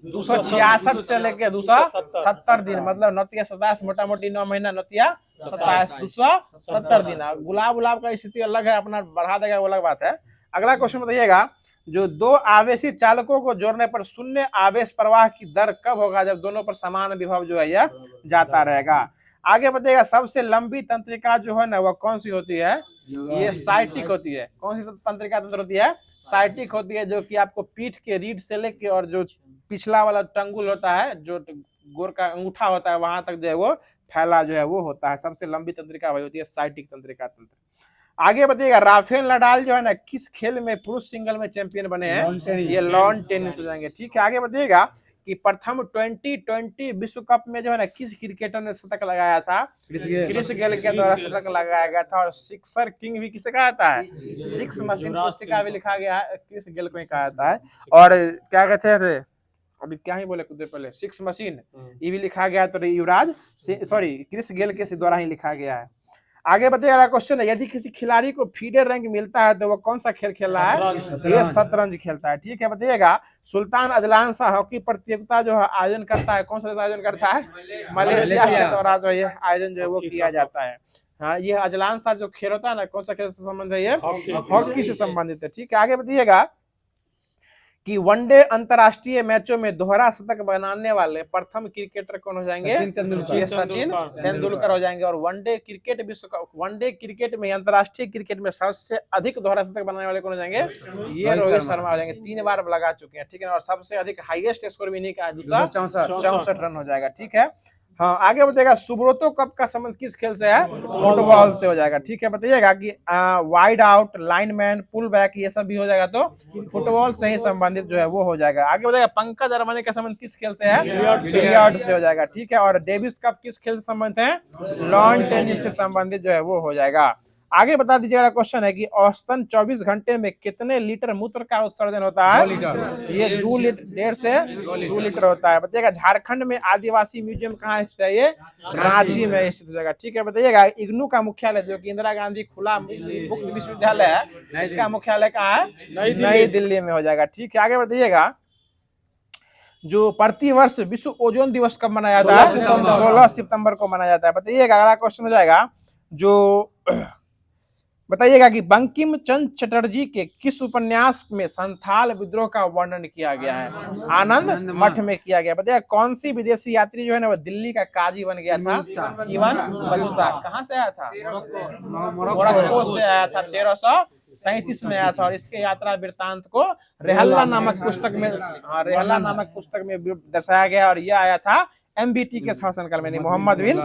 266 से लेके 270 दिन, मतलब नतिया 27 मोटा मोटी 9 महीना, नतिया 27 270 दिन। गुलाब का स्थिति अलग है, अपना बढ़ा देगा वो अलग बात है। अगला क्वेश्चन बताइएगा जो दो आवेशी चालकों को जोड़ने पर शून्य आवेश प्रवाह की दर कब होगा, जब दोनों पर समान विभव जो है यह जाता रहेगा। आगे बताइएगा सबसे लंबी तंत्रिका जो है ना वह कौन सी होती है, ये साइटिक होती है। कौन सी तंत्रिका तंत्र होती है, साइटिक होती है, जो कि आपको पीठ के रीढ़ से लेके और जो पिछला वाला टंगुल होता है, जो गोर का अंगूठा होता है, वहां तक जो है वो फैला जो है वो होता है। सबसे लंबी तंत्रिका वही होती है, साइटिक तंत्रिका तंत्र। आगे बताइएगा राफेल नडाल जो है ना किस खेल में पुरुष सिंगल में चैंपियन बने हैं, ये लॉन टेनिस हो जाएंगे। ठीक है, आगे बताइएगा कि प्रथम 2020 विश्व कप में जो है ना किस क्रिकेटर ने शतक लगाया था, क्रिस गेल के द्वारा शतक लगाया गया था। और सिक्सर किंग भी किसे कहा जाता है, सिक्स मशीन पुस्तिका भी लिखा गया है, क्रिस गेल को ही कहा जाता है। और क्या कहते थे अभी क्या ही बोले कुछ देर पहले, सिक्स मशीन ये भी लिखा गया, तो युवराज क्रिस गेल के द्वारा ही लिखा गया है। आगे बताइएगा क्वेश्चन है यदि किसी खिलाड़ी को फीडर रैंक मिलता है तो वो कौन सा खेल खेल रहा है, ये शतरंज खेलता है। ठीक है, बताइएगा सुल्तान अजलान शाह हॉकी प्रतियोगिता जो है आयोजन करता है, कौन सा आयोजन करता है, मलेशिया के द्वारा जो ये आयोजन जो है वो किया जाता है। हाँ, ये अजलान शाह जो खेल होता है ना, कौन सा खेल से संबंध है, ये हॉकी से संबंधित है। ठीक है, आगे बताइएगा कि वनडे अंतरराष्ट्रीय मैचों में दोहरा शतक बनाने वाले प्रथम क्रिकेटर कौन हो जाएंगे, सचिन तेंदुलकर हो जाएंगे। और वनडे क्रिकेट विश्व कप, वनडे क्रिकेट में अंतरराष्ट्रीय क्रिकेट में सबसे अधिक दोहरा शतक बनाने वाले कौन हो जाएंगे, ये रोहित शर्मा हो जाएंगे, 3 बार लगा चुके हैं। ठीक है, और सबसे अधिक हाईएस्ट स्कोर भी नहीं का 264 रन हो जाएगा। ठीक है, हाँ आगे बताइएगा सुब्रतो कप का संबंध किस खेल से है, फुटबॉल से हो जाएगा। ठीक है, बताइएगा कि wide out, lineman, pull back ये सब भी हो जाएगा, तो फुटबॉल से ही संबंधित जो है वो हो जाएगा। आगे बताइएगा पंकज अरमाने का संबंध किस खेल से है, बिलियर्ड से हो जाएगा। ठीक है, और डेविस कप किस खेल से संबंधित है, लॉन टेनिस से संबंधित जो है वो हो जाएगा। आगे बता दीजिएगा क्वेश्चन है कि औसतन 24 घंटे में कितने लीटर मूत्र का उत्सर्जन होता है, ये 1.5 से 2 लीटर होता है। बताइएगा झारखंड में आदिवासी म्यूजियम कहाँ स्थित है, ये रांची में स्थित हो जाएगा। ठीक है, बताइएगा इग्नू का मुख्यालय जो कि इंदिरा गांधी खुला मुक्त विश्वविद्यालय है, इसका मुख्यालय कहाँ है, नई दिल्ली में हो जाएगा। ठीक है, आगे बताइएगा जो प्रतिवर्ष विश्व ओजोन दिवस कब मनाया जाता है, 16 सितंबर को मनाया जाता है। बताइएगा अगला क्वेश्चन हो जाएगा जो बताइएगा कि बंकिम चंद्र चटर्जी के किस उपन्यास में संथाल विद्रोह का वर्णन किया गया है? आनंद मठ में किया गया। बताइएगा कौन सी विदेशी यात्री जो है ना वो दिल्ली का काजी बन गया था? Ibn Battuta. कहाँ से आया था? मोरक्को से आया था। 1337 में आया था। और इसके यात्रा वृत्तांत को रेहल्ला नामक पुस्तक में दर्शाया गया। और यह आया था एमबीटी के शासनकाल में, मोहम्मद बिन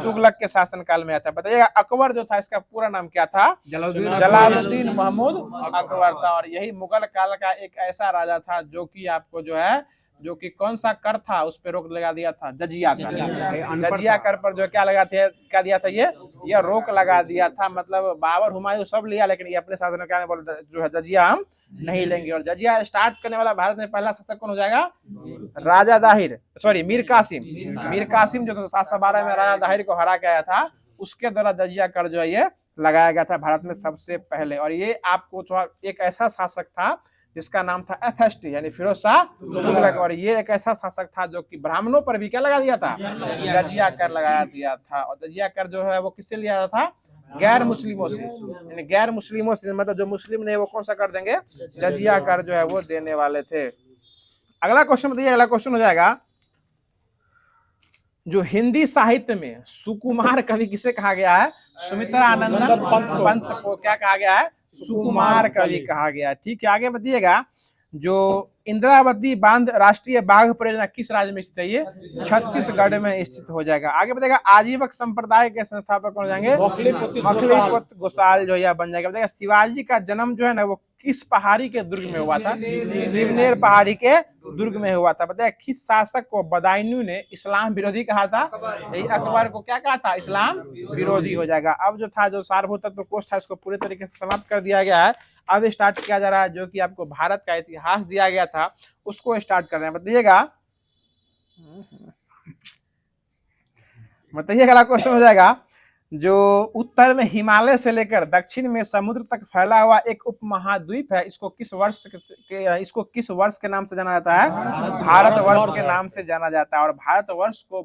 तुगलक के शासनकाल में आता है। बताइएगा अकबर जो था इसका पूरा नाम क्या था? जलालुद्दीन महमूद अकबर था। और यही मुगल काल का एक ऐसा राजा था जो कि आपको जो है जो कि कौन सा कर था उस पर रोक लगा दिया था? जजिया कर। जजिया कर पर जो क्या दिया था? ये रोक लगा दिया था। मतलब बाबर हुमायूं सब लिया लेकिन ये अपने शासनकाल में बोला जो है जजिया हम नहीं लेंगे। और जजिया स्टार्ट करने वाला भारत में पहला शासक कौन हो जाएगा? राजा दाहिर, सॉरी मीर कासिम। मीर कासिम जो 712 में राजा दाहिर को हरा के आया था, उसके द्वारा जजिया कर जो है ये लगाया गया था भारत में सबसे पहले। और ये आपको एक ऐसा शासक था जिसका नाम था FST यानी फिरोज शाह तुगलक। और ये एक ऐसा शासक था जो कि ब्राह्मणों पर भी क्या लगा दिया था? जजिया कर लगाया दिया था। और जजिया कर जो है वो किससे लिया था? गैर मुस्लिमों से। यानी गैर मुस्लिमों से मतलब जो मुस्लिम नहीं वो कौन सा कर देंगे? जजिया कर जो है वो देने वाले थे। अगला क्वेश्चन बताइए। अगला क्वेश्चन हो जाएगा जो हिंदी साहित्य में सुकुमार कवि किसे कहा गया है? सुमित्रानंदन पंत को क्या कहा गया है? सुकुमार कवि कहा गया। ठीक है, आगे बताइएगा जो इंद्रावती बांध राष्ट्रीय बाघ परियोजना किस राज्य में स्थित है? ये छत्तीसगढ़ में स्थित हो जाएगा। आगे बताइएगा आजीवक संप्रदाय के संस्थापक कौन हो जाएंगे? मखलीपुत्र गोसाल जो है बन जाएगा। बताइएगा शिवाजी का जन्म जो है ना वो किस पहाड़ी के दुर्ग में हुआ था? शिवनेर पहाड़ी के दुर्ग में हुआ था। बताइए किस शासक को बदायूं ने इस्लाम विरोधी कहा था? यही अकबर को क्या कहा था? इस्लाम विरोधी हो जाएगा। अब जो था जो सार्वभौमत्व कोष था इसको पूरे तरीके से समाप्त कर दिया गया है। अब स्टार्ट किया जा रहा है जो कि आपको भारत का इतिहास दिया गया था उसको स्टार्ट कर रहे हैं। बताइएगा अगला क्वेश्चन हो जाएगा जो उत्तर में हिमालय से लेकर दक्षिण में समुद्र तक फैला हुआ एक उपमहाद्वीप है, इसको किस वर्ष के नाम से जाना जाता है? भारतवर्ष के नाम से जाना जाता है। और भारतवर्ष को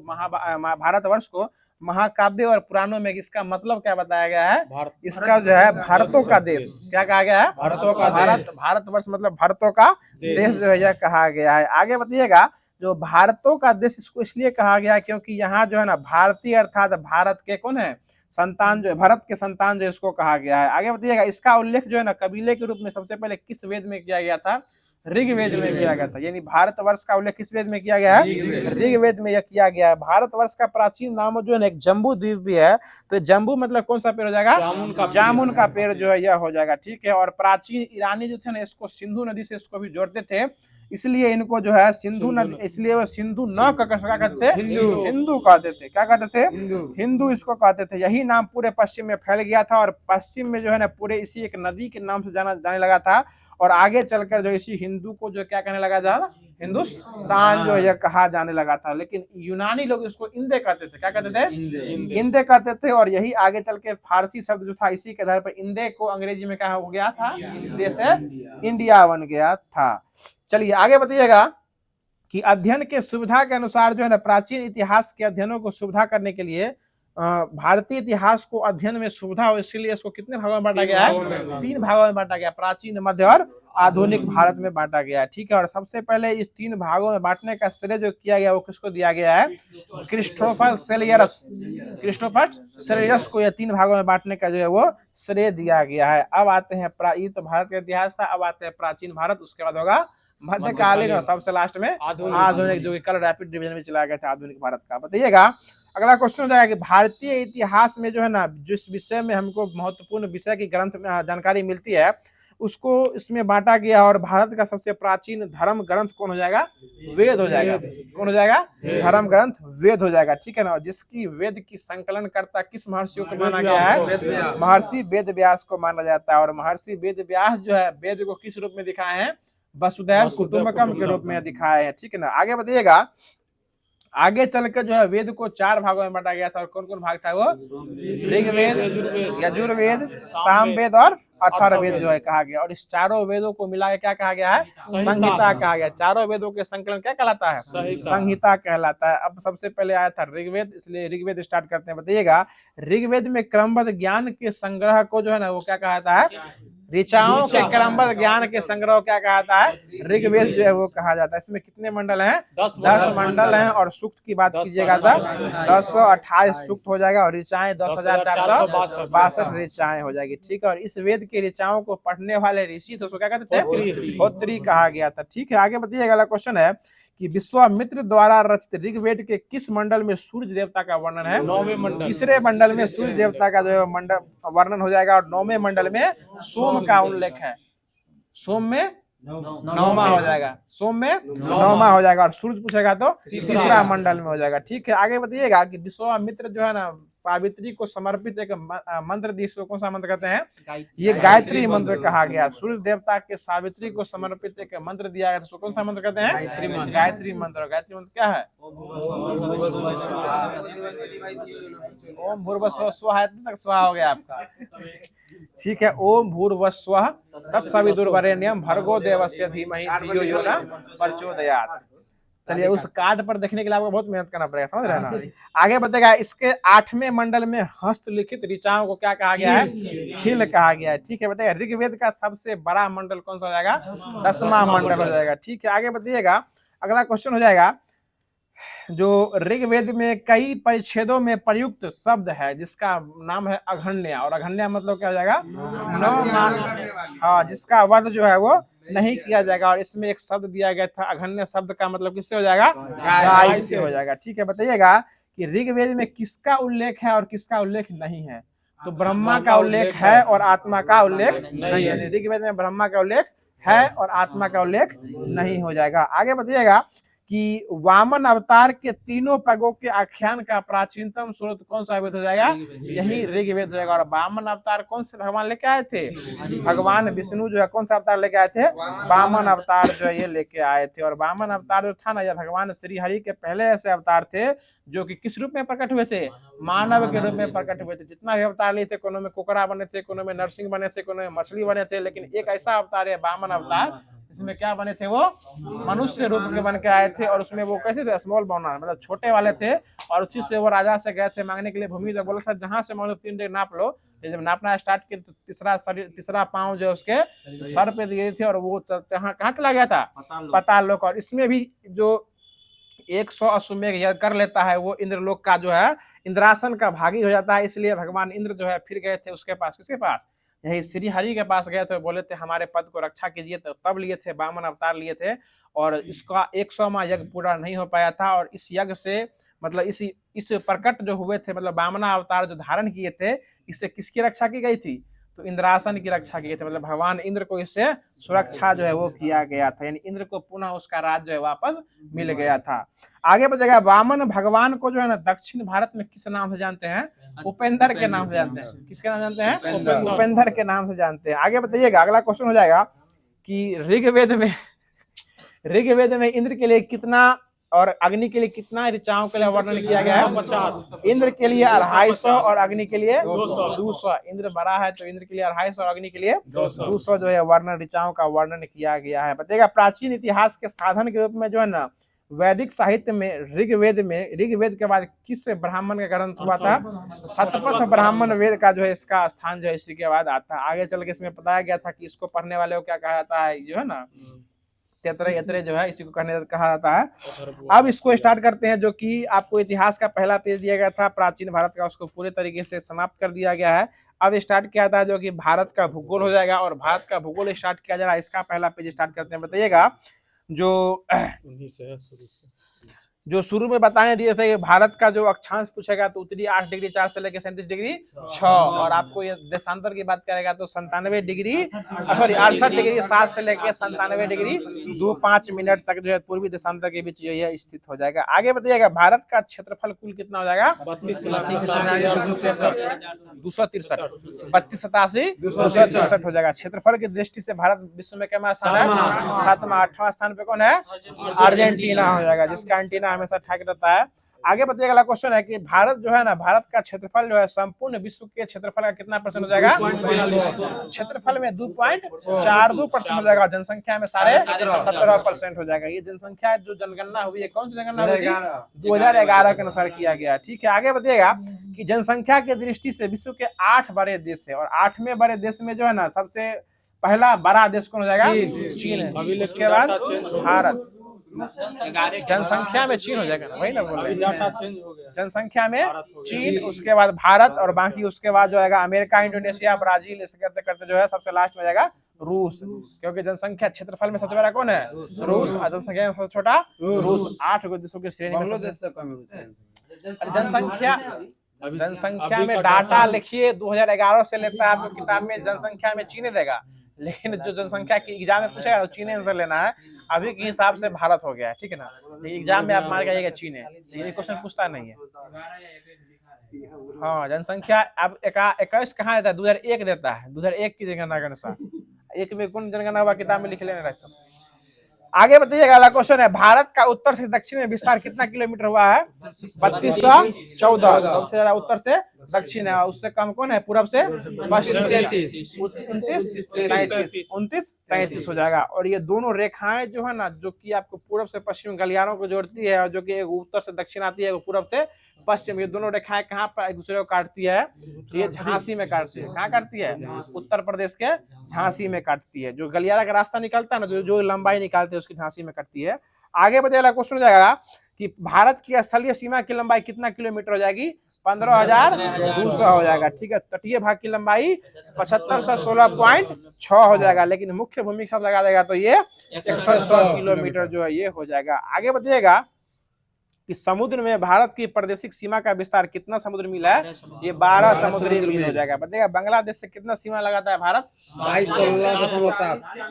महाकाव्य और पुराणों में इसका मतलब क्या बताया गया है? इसका जो है भारतों का देश क्या कहा गया है? भारतवर्ष मतलब भारतों का देश जो है यह कहा गया है। आगे बताइएगा जो भारतों का देश इसको इसलिए कहा गया है क्योंकि यहाँ जो है ना भारतीय अर्थात भारत के कौन है? संतान जो है भारत के संतान जो इसको कहा गया है। आगे बताइएगा इसका उल्लेख जो है ना कबीले के रूप में सबसे पहले किस वेद में किया गया था? ऋग्वेद में किया गया था। यानी भारतवर्ष का उल्लेख किस वेद में किया गया है? ऋग्वेद में यह किया गया है। भारतवर्ष का प्राचीन नाम जो है ना एक जम्बू द्वीप भी है। तो जम्बू मतलब कौन सा पेड़ हो जाएगा? जामुन का पेड़ जो है यह हो जाएगा। ठीक है, और प्राचीन ईरानी जो थे ना इसको सिंधु नदी से इसको भी जोड़ते थे, इसलिए इनको जो है सिंधु नदी, इसलिए वो सिंधु न कहकर क्या कहते थे? हिंदू कहते थे। क्या कहते थे? हिंदू इसको कहते थे। यही नाम पूरे पश्चिम में फैल गया था और पश्चिम में जो है ना पूरे इसी एक नदी के नाम से जाने लगा था। और आगे चलकर जो इसी हिंदू को जो क्या कहने लगा था? हिंदुस्तान जो यह कहा जाने लगा था। लेकिन यूनानी लोग इसको इंदे कहते थे। क्या कहते थे? इंदे कहते थे। और यही आगे चल के फारसी शब्द जो था इसी के आधार पर इंदे को अंग्रेजी में क्या हो गया था? देश इंडिया बन गया था। चलिए आगे बताइएगा कि अध्ययन के सुविधा के अनुसार जो है ना प्राचीन इतिहास के अध्ययनों को सुविधा करने के लिए भारतीय इतिहास को अध्ययन में सुविधा हो इसलिए इसको कितने भागों में बांटा गया है? 3 भागों में बांटा गया। प्राचीन, मध्य और आधुनिक भारत में बांटा गया है। ठीक है, और सबसे पहले इस 3 भागों में बांटने का श्रेय जो किया गया वो किसको दिया गया है? क्रिस्टोफर सेलियस को यह 3 भागों में बांटने का जो है वो श्रेय दिया गया है। अब आते हैं ये तो भारत का इतिहास था। अब आते हैं प्राचीन भारत, उसके बाद होगा मध्यकालीन और सबसे लास्ट में आधुनिक जो कि कल रैपिड डिवीजन में चला गया था आधुनिक भारत का। बताइएगा अगला क्वेश्चन हो जाएगा कि भारतीय इतिहास में जो है ना जिस विषय में हमको महत्वपूर्ण विषय की ग्रंथ में जानकारी मिलती है उसको इसमें बांटा गया। और भारत का सबसे प्राचीन धर्म ग्रंथ कौन हो जाएगा? वेद हो जाएगा। कौन हो जाएगा? धर्म ग्रंथ वेद हो जाएगा। ठीक है ना, जिसकी वेद की संकलनकर्ता किस महर्षियों को माना गया है? महर्षि वेद व्यास को माना जाता है। और महर्षि वेद व्यास जो है वेद को किस रूप में दिखाए हैं? वसुधैव कुटुंबकम के रूप में दिखाए हैं। ठीक है ना, आगे बताइएगा आगे चलकर जो है वेद को 4 भागों में बांटा गया था। और कौन कौन भाग था वो? ऋग्वेद, यजुर्वेद, सामवेद और अथर्ववेद जो है कहा गया। और इस चारों वेदों को मिला के क्या कहा गया है? संहिता कहा गया। चारों वेदों के संकलन क्या कहलाता है? संहिता कहलाता है। अब सबसे पहले आया था ऋग्वेद, इसलिए ऋग्वेद स्टार्ट करते हैं। बताइएगा, ऋग्वेद में क्रमबद्ध ज्ञान के संग्रह को जो है ना वो क्या कहता है? ऋचाओं के क्रमबद्ध ज्ञान के संग्रह क्या कहता है? ऋग्वेद जो है वो कहा जाता है। इसमेमें कितने मंडल हैं? 10 मंडल हैं। और सूक्त की बात कीजिएगा तो 1028 सूक्त हो जाएगा और ऋचाएं 10,462 ऋचाएं हो जाएगी। ठीक है। और इस वेद के ऋचाओं को पढ़ने वाले ऋषि तो उसको क्या कहते थे? होत्री कहा गया था। ठीक है, आगे बताइएगा। अगला क्वेश्चन है कि विश्वामित्र द्वारा रचित ऋग्वेद के किस मंडल में सूर्य देवता का वर्णन है? 9वें मंडल। तीसरे मंडल में सूर्य देवता का जो है मंडल वर्णन हो जाएगा। और 9वें मंडल में सोम का उल्लेख है। सोम में 9वां हो जाएगा। सोम में 9वां हो जाएगा। और सूर्य पूछेगा तो तीसरा मंडल में हो जाएगा। ठीक है, आगे बताइएगा कि विश्वामित्र जो है ना सावित्री को समर्पित एक मंत्र दी, कौन सा मंत्र कहते हैं? ये गायत्री मंत्र कहा गया। सूर्य देवता के सावित्री को समर्पित एक मंत्र दिया गया, तो कौन सा मंत्र कहते हैं? गायत्री मंत्र। गायत्री मंत्र क्या है? ओम भूर्भुवस्सुवः स्वाहा तक स्वाहा हो गया आपका। ठीक है, ओम भूर्भुवस्सुवः तत्सवितुर्वरेण्यं भर्गो देवस्य धीमहि धियो यो न प्रचोदयात्। चलिए, उस कार्ड पर देखने के लिए आपको बहुत मेहनत करना पड़ेगा, समझ रहे हैं ना? आगे बताएगा, इसके 8वें मंडल में हस्तलिखित ऋचाओं को क्या कहा गया है? खिल कहा गया है। ठीक है, बताइएगा ऋग्वेद का सबसे बड़ा मंडल कौन सा हो जाएगा? 10वां मंडल हो जाएगा। ठीक है, आगे बताइएगा। अगला क्वेश्चन हो जाएगा, जो ऋग्वेद में कई परिच्छेदों में प्रयुक्त शब्द है जिसका नाम है अघन्या। और अघन्या मतलब क्या हो जाएगा? हाँ, जिसका वध जो है वो नहीं किया जाएगा। और इसमें एक शब्द दिया गया था अघन्य शब्द का मतलब किससे हो जाएगा? गाय से हो जाएगा। ठीक है, बताइएगा कि ऋग्वेद में किसका उल्लेख है और किसका उल्लेख नहीं है? तो ब्रह्मा का उल्लेख है और आत्मा का उल्लेख नहीं है। ऋग्वेद में ब्रह्मा का उल्लेख है और आत्मा का उल्लेख नहीं हो जाएगा। आगे बताइएगा कि वामन अवतार के तीनों पगों के आख्यान का प्राचीनतम स्रोत कौन सा वेद हो जाएगा? यही ऋग्वेद हो जाएगा। और वामन अवतार कौन से भगवान लेके आए थे? भगवान विष्णु जो है कौन सा अवतार लेके आए थे? वामन अवतार जो है ये लेके आए थे। और वामन अवतार जो था ना, यह भगवान श्री हरि के पहले ऐसे अवतार थे जो कि किस रूप में प्रकट हुए थे? मानव के रूप में प्रकट हुए थे। जितना भी अवतार लिए थे, कोनो में कुकरा बने थे, कोनो में नरसिंह बने थे, कोनो में मछली बने थे, लेकिन एक ऐसा अवतार है वामन अवतार, इसमें क्या बने थे? वो मनुष्य रूप के बन के आए थे। और उसमें वो कैसे थे? स्मॉल बना, मतलब छोटे वाले थे। और उसी से वो राजा से गए थे मांगने के लिए भूमि। जब बोला था जहां से मान लो 3 डिग्री नाप लो, जब नापना स्टार्ट किया तो तीसरा पांव जो उसके सर पे दिए थे। और वो कहाँ चला गया था? पाताल लोक। और इसमें भी जो 100 अश्वमेघ यज्ञ कर लेता है वो इंद्रलोक का जो है इंद्रासन का भागी हो जाता है। इसलिए भगवान इंद्र जो है फिर गए थे उसके पास। किसके पास? यही श्री हरि के पास गए थे। बोले थे हमारे पद को रक्षा कीजिए, तो तब लिए थे, वामन अवतार लिए थे। और इसका 100वां यज्ञ पूरा नहीं हो पाया था। और इस यज्ञ से मतलब इस प्रकट जो हुए थे, मतलब वामना अवतार जो धारण किए थे, इससे किसकी रक्षा की गई थी? तो इंद्रासन की रक्षा की गई थी। मतलब भगवान इंद्र को इससे सुरक्षा जो है वो किया गया था। यानी इंद्र को पुनः उसका राज जो है वापस मिल गया था। आगे बढ़ेगा, वामन भगवान को जो है ना दक्षिण भारत में किस नाम से जानते हैं? उपेंद्र के नाम से जानते हैं। किसके नाम जानते हैं? उपेंद्र के नाम से जानते हैं। आगे बताइएगा, अगला क्वेश्चन हो जाएगा कि ऋग्वेद में इंद्र के लिए कितना और अग्नि के लिए कितना ऋचाओं के लिए वर्णन किया गया है? 50। इंद्र के लिए 250 और अग्नि के लिए 200। इंद्र बड़ा है तो इंद्र के लिए 250 और अग्नि के लिए 200 जो है वर्णन ऋचाओं का वर्णन किया गया है। बताइएगा, प्राचीन इतिहास के साधन के रूप में जो है ना वैदिक साहित्य में ऋग्वेद के बाद किस ब्राह्मण का ग्रंथ हुआ था? शतपथ ब्राह्मण वेद का जो है इसका स्थान जो है इसी के बाद आता है। आगे चल के इसमें बताया गया था कि इसको पढ़ने वाले को क्या कहा जाता है, जो है ना तेतरे जो है इसी को कहा जाता है। अब इसको स्टार्ट करते हैं, जो कि आपको इतिहास का पहला पेज दिया गया था प्राचीन भारत का, उसको पूरे तरीके से समाप्त कर दिया गया है। अब स्टार्ट किया था जो कि भारत का भूगोल हो जाएगा। और भारत का भूगोल स्टार्ट किया जा रहा है, इसका पहला पेज स्टार्ट करते हैं। बताइएगा, जो शुरू में बताने दिए थे भारत का जो अक्षांश पूछेगा तो उत्तरी 8 डिग्री 4 से लेकर 37 डिग्री 6। और आपको ये देशांतर की बात करेगा तो 97 डिग्री 68 डिग्री 7 से लेकर 97 डिग्री 25 मिनट तक जो है पूर्वी देशांतर के बीच जो है स्थित हो जाएगा। आगे बताइएगा, भारत का क्षेत्रफल कुल कितना हो जाएगा? 263 हो जाएगा। क्षेत्रफल की दृष्टि से भारत विश्व में क्या स्थान है? 7वां। 8वां स्थान पे कौन है? अर्जेंटीना हो जाएगा, जिसका एंटीना हमेशा ठाक रहता है। आगे बताइए अगला क्वेश्चन है कि भारत जो है ना, भारत का क्षेत्रफल जो है संपूर्ण विश्व के क्षेत्रफल का कितना परसेंट हो जाएगा? क्षेत्रफल में 2.42% हो जाएगा, जनसंख्या में 17.5% हो जाएगा। ये जनसंख्या जो जनगणना हुई है, कौन सी जनगणना हुई थी? 2011 के अनुसार किया गया। ठीक है, आगे बताइएगा कि जनसंख्या की दृष्टि से विश्व के 8 बड़े देश है, और 8वें बड़े देश में जो है ना सबसे पहला बड़ा देश कौन हो जाएगा? चीन। उसके बाद भारत। जनसंख्या में चीन हो जाएगा ना, वही ना बोल रहे हैं, जनसंख्या में चीन, उसके बाद भारत, और बाकी उसके बाद जो आएगा अमेरिका, इंडोनेशिया, ब्राजील, ऐसे करते करते जो है सबसे लास्ट में जाएगा रूस, क्योंकि जनसंख्या क्षेत्रफल में सबसे बड़ा कौन है? रूस। जनसंख्या में सबसे छोटा रूस। 8 देशों की श्रेणी में जनसंख्या में डाटा लिखिए 2011 से लेता है आपको किताब में, जनसंख्या में चीन देगा, लेकिन जो जनसंख्या की एग्जाम में पूछेगा तो चीन आंसर लेना है। अभी के हिसाब से भारत हो गया है, ठीक है ना, एग्जाम में आप मान के चीन है, ये क्वेश्चन पूछता नहीं है। हाँ, जनसंख्या अब 21 कहाँ देता है? 2001 देता है, 2001 की जनगणना के अनुसार। एक में कौन जनगणना हुआ किताब में लिख लेना। आगे बताइएगा, अगला क्वेश्चन है भारत का उत्तर से दक्षिण में विस्तार कितना किलोमीटर हुआ है? 3214। सबसे ज्यादा उत्तर से दक्षिण है, उससे कम कौन है? पूरब से पश्चिम। 29 33 हो जाएगा। और ये दोनों रेखाएं जो है ना, जो कि आपको पूरब से पश्चिम गलियारों को जोड़ती है, और जो कि उत्तर से दक्षिण आती है, वो पूरब से पश्चिम, ये दोनों रेखाएं कहाँ पर एक दूसरे को काटती है? ये झांसी में काटती है। कहाँ काटती है? उत्तर प्रदेश के झांसी में काटती है। जो गलियारा का रास्ता निकलता है ना, जो लंबाई निकालते हैं उसकी झांसी में काटती है। आगे बताइए, क्वेश्चन हो जाएगा कि भारत की स्थलीय सीमा की लंबाई कितना किलोमीटर हो जाएगी? 15,200 हो जाएगा। ठीक है, तटीय भाग की लंबाई 7516.6 हो जाएगा, लेकिन मुख्य भूमि के साथ लगा देगा तो ये 100 किलोमीटर जो है ये हो जाएगा। आगे बताइएगा कि समुद्र में भारत की प्रादेशिक सीमा का विस्तार कितना समुद्र मील है? ये 12 समुद्री मील हो जाएगा। बताइएगा बांग्लादेश से कितना सीमा लगाता है भारत?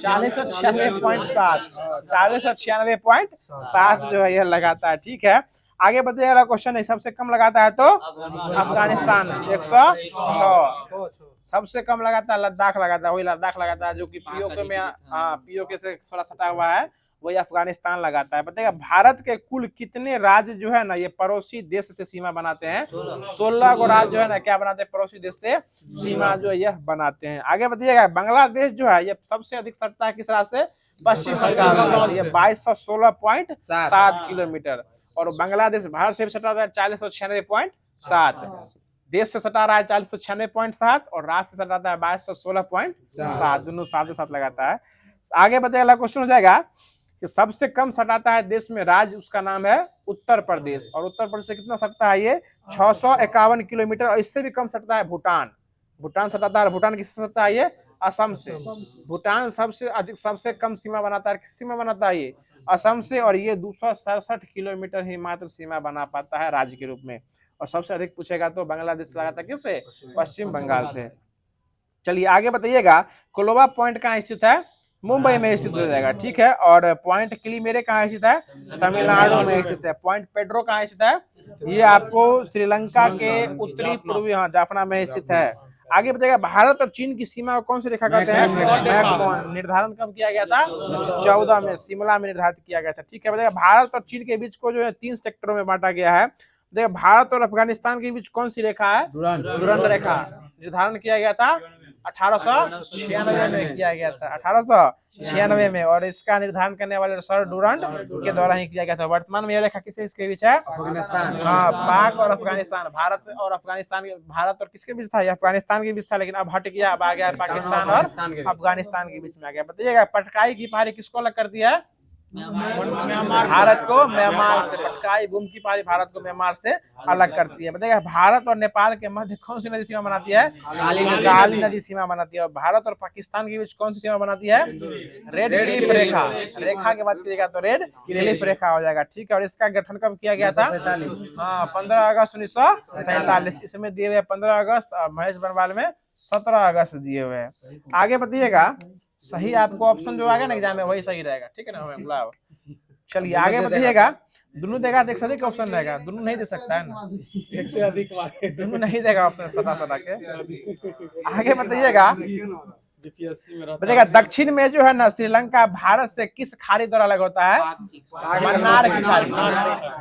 496.7 जो है यह लगाता है। ठीक है, आगे बताइएगा क्वेश्चन है, सबसे कम लगाता है तो अफगानिस्तान 106। सबसे कम लगाता है लद्दाख लगाता है, वही लद्दाख लगाता है जो कि पीओके में पीओके से थोड़ा सटा हुआ है, वही अफगानिस्तान लगाता है। बताइएगा भारत के कुल कितने राज्य जो है ना ये पड़ोसी देश से सीमा बनाते हैं? 16 को राज्य जो है ना क्या बनाते हैं? पड़ोसी देश से सीमा जो है यह बनाते हैं। आगे बताइएगा बांग्लादेश जो है ये सबसे अधिक सटता है किस राज्य से? पश्चिम बंगाल। ये 2216.7 किलोमीटर, और बांग्लादेश भारत से सटा है 4096.7, देश से सटा रहा है 4096.7, और राज्य से सटाता है 2216.7, दोनों साथ साथ लगाता है। आगे बताइएगा क्वेश्चन हो जाएगा कि सबसे कम सटाता है देश में राज्य, उसका नाम है उत्तर प्रदेश, और उत्तर प्रदेश से कितना सटता है? ये 651 किलोमीटर, और इससे भी कम सटता है भूटान। भूटान सटाता है, भूटान किससे सटता है? ये असम से। भूटान सबसे अधिक सबसे कम सीमा बनाता है, किस सीमा बनाता है? ये असम से, और ये 267 किलोमीटर ही मात्र सीमा बना पाता है राज्य के रूप में। और सबसे अधिक पूछेगा तो बांग्लादेश लगाता है किससे? पश्चिम बंगाल से। चलिए आगे बताइएगा, कोलोबा पॉइंट कहाँ स्थित है? मुंबई में स्थित हो जाएगा। ठीक है, और पॉइंट किलीमेरे कहाँ स्थित है? तमिलनाडु में स्थित है। पॉइंट पेड्रो कहाँ स्थित है? ये आपको श्रीलंका के उत्तरी पूर्वी जाफना में स्थित है। आगे बताइएगा भारत और चीन की सीमा को कौन सी रेखा कहते हैं? मैकमोहन। निर्धारण कब किया गया था? 14 में शिमला में निर्धारित किया गया था। ठीक है, बताइएगा भारत और चीन के बीच को जो है 3 सेक्टरों में बांटा गया है। देखिए भारत और अफगानिस्तान के बीच कौन सी रेखा है? डुरंड रेखा। निर्धारण किया गया था 1896 में किया गया था, 1896 में, और इसका निर्धारण करने वाले सर डुरंड के द्वारा ही किया गया था। वर्तमान में यह रेखा किसके इसके बीच है? अफगानिस्तान। हाँ, पाक और अफगानिस्तान। भारत और अफगानिस्तान, भारत और किसके बीच था? ये अफगानिस्तान के बीच था, लेकिन अब हट गया, अब आ गया पाकिस्तान और अफगानिस्तान के बीच में आ गया। बताइएगा पटकाई की पहाड़ी किसको अलग कर दिया है? भारत को म्यांमार से। पटकाई गुम की पहाड़ी भारत को म्यांमार से अलग करती है। बताइएगा भारत और नेपाल के मध्य कौन सी नदी सीमा बनाती है? काली नदी सीमा बनाती है। और भारत और पाकिस्तान के बीच कौन सी सीमा बनाती है? रेड क्लिफ रेखा। रेखा के बात कीजिएगा तो रेड क्लिफ रेखा हो जाएगा। ठीक है, और इसका गठन कब किया गया था? हाँ, 15 अगस्त 1947। इसमें दिए हुए 15 अगस्त, और महेश बनवाल में 17 अगस्त दिए हुए हैं। आगे बताइएगा, सही आपको ऑप्शन जो आएगा ना एग्जाम में वही सही रहेगा। ठीक है ना। चलिए आगे बताइएगा, दोनों देगा तो एक से अधिक ऑप्शन रहेगा, दोनों नहीं दे सकता है ना, एक से अधिक दोनों नहीं देगा ऑप्शन सटा के। आगे बताइएगा बताइएगा दक्षिण में जो है ना श्रीलंका भारत से किस खाड़ी द्वारा अलग होता है? मन्नार की खाड़ी।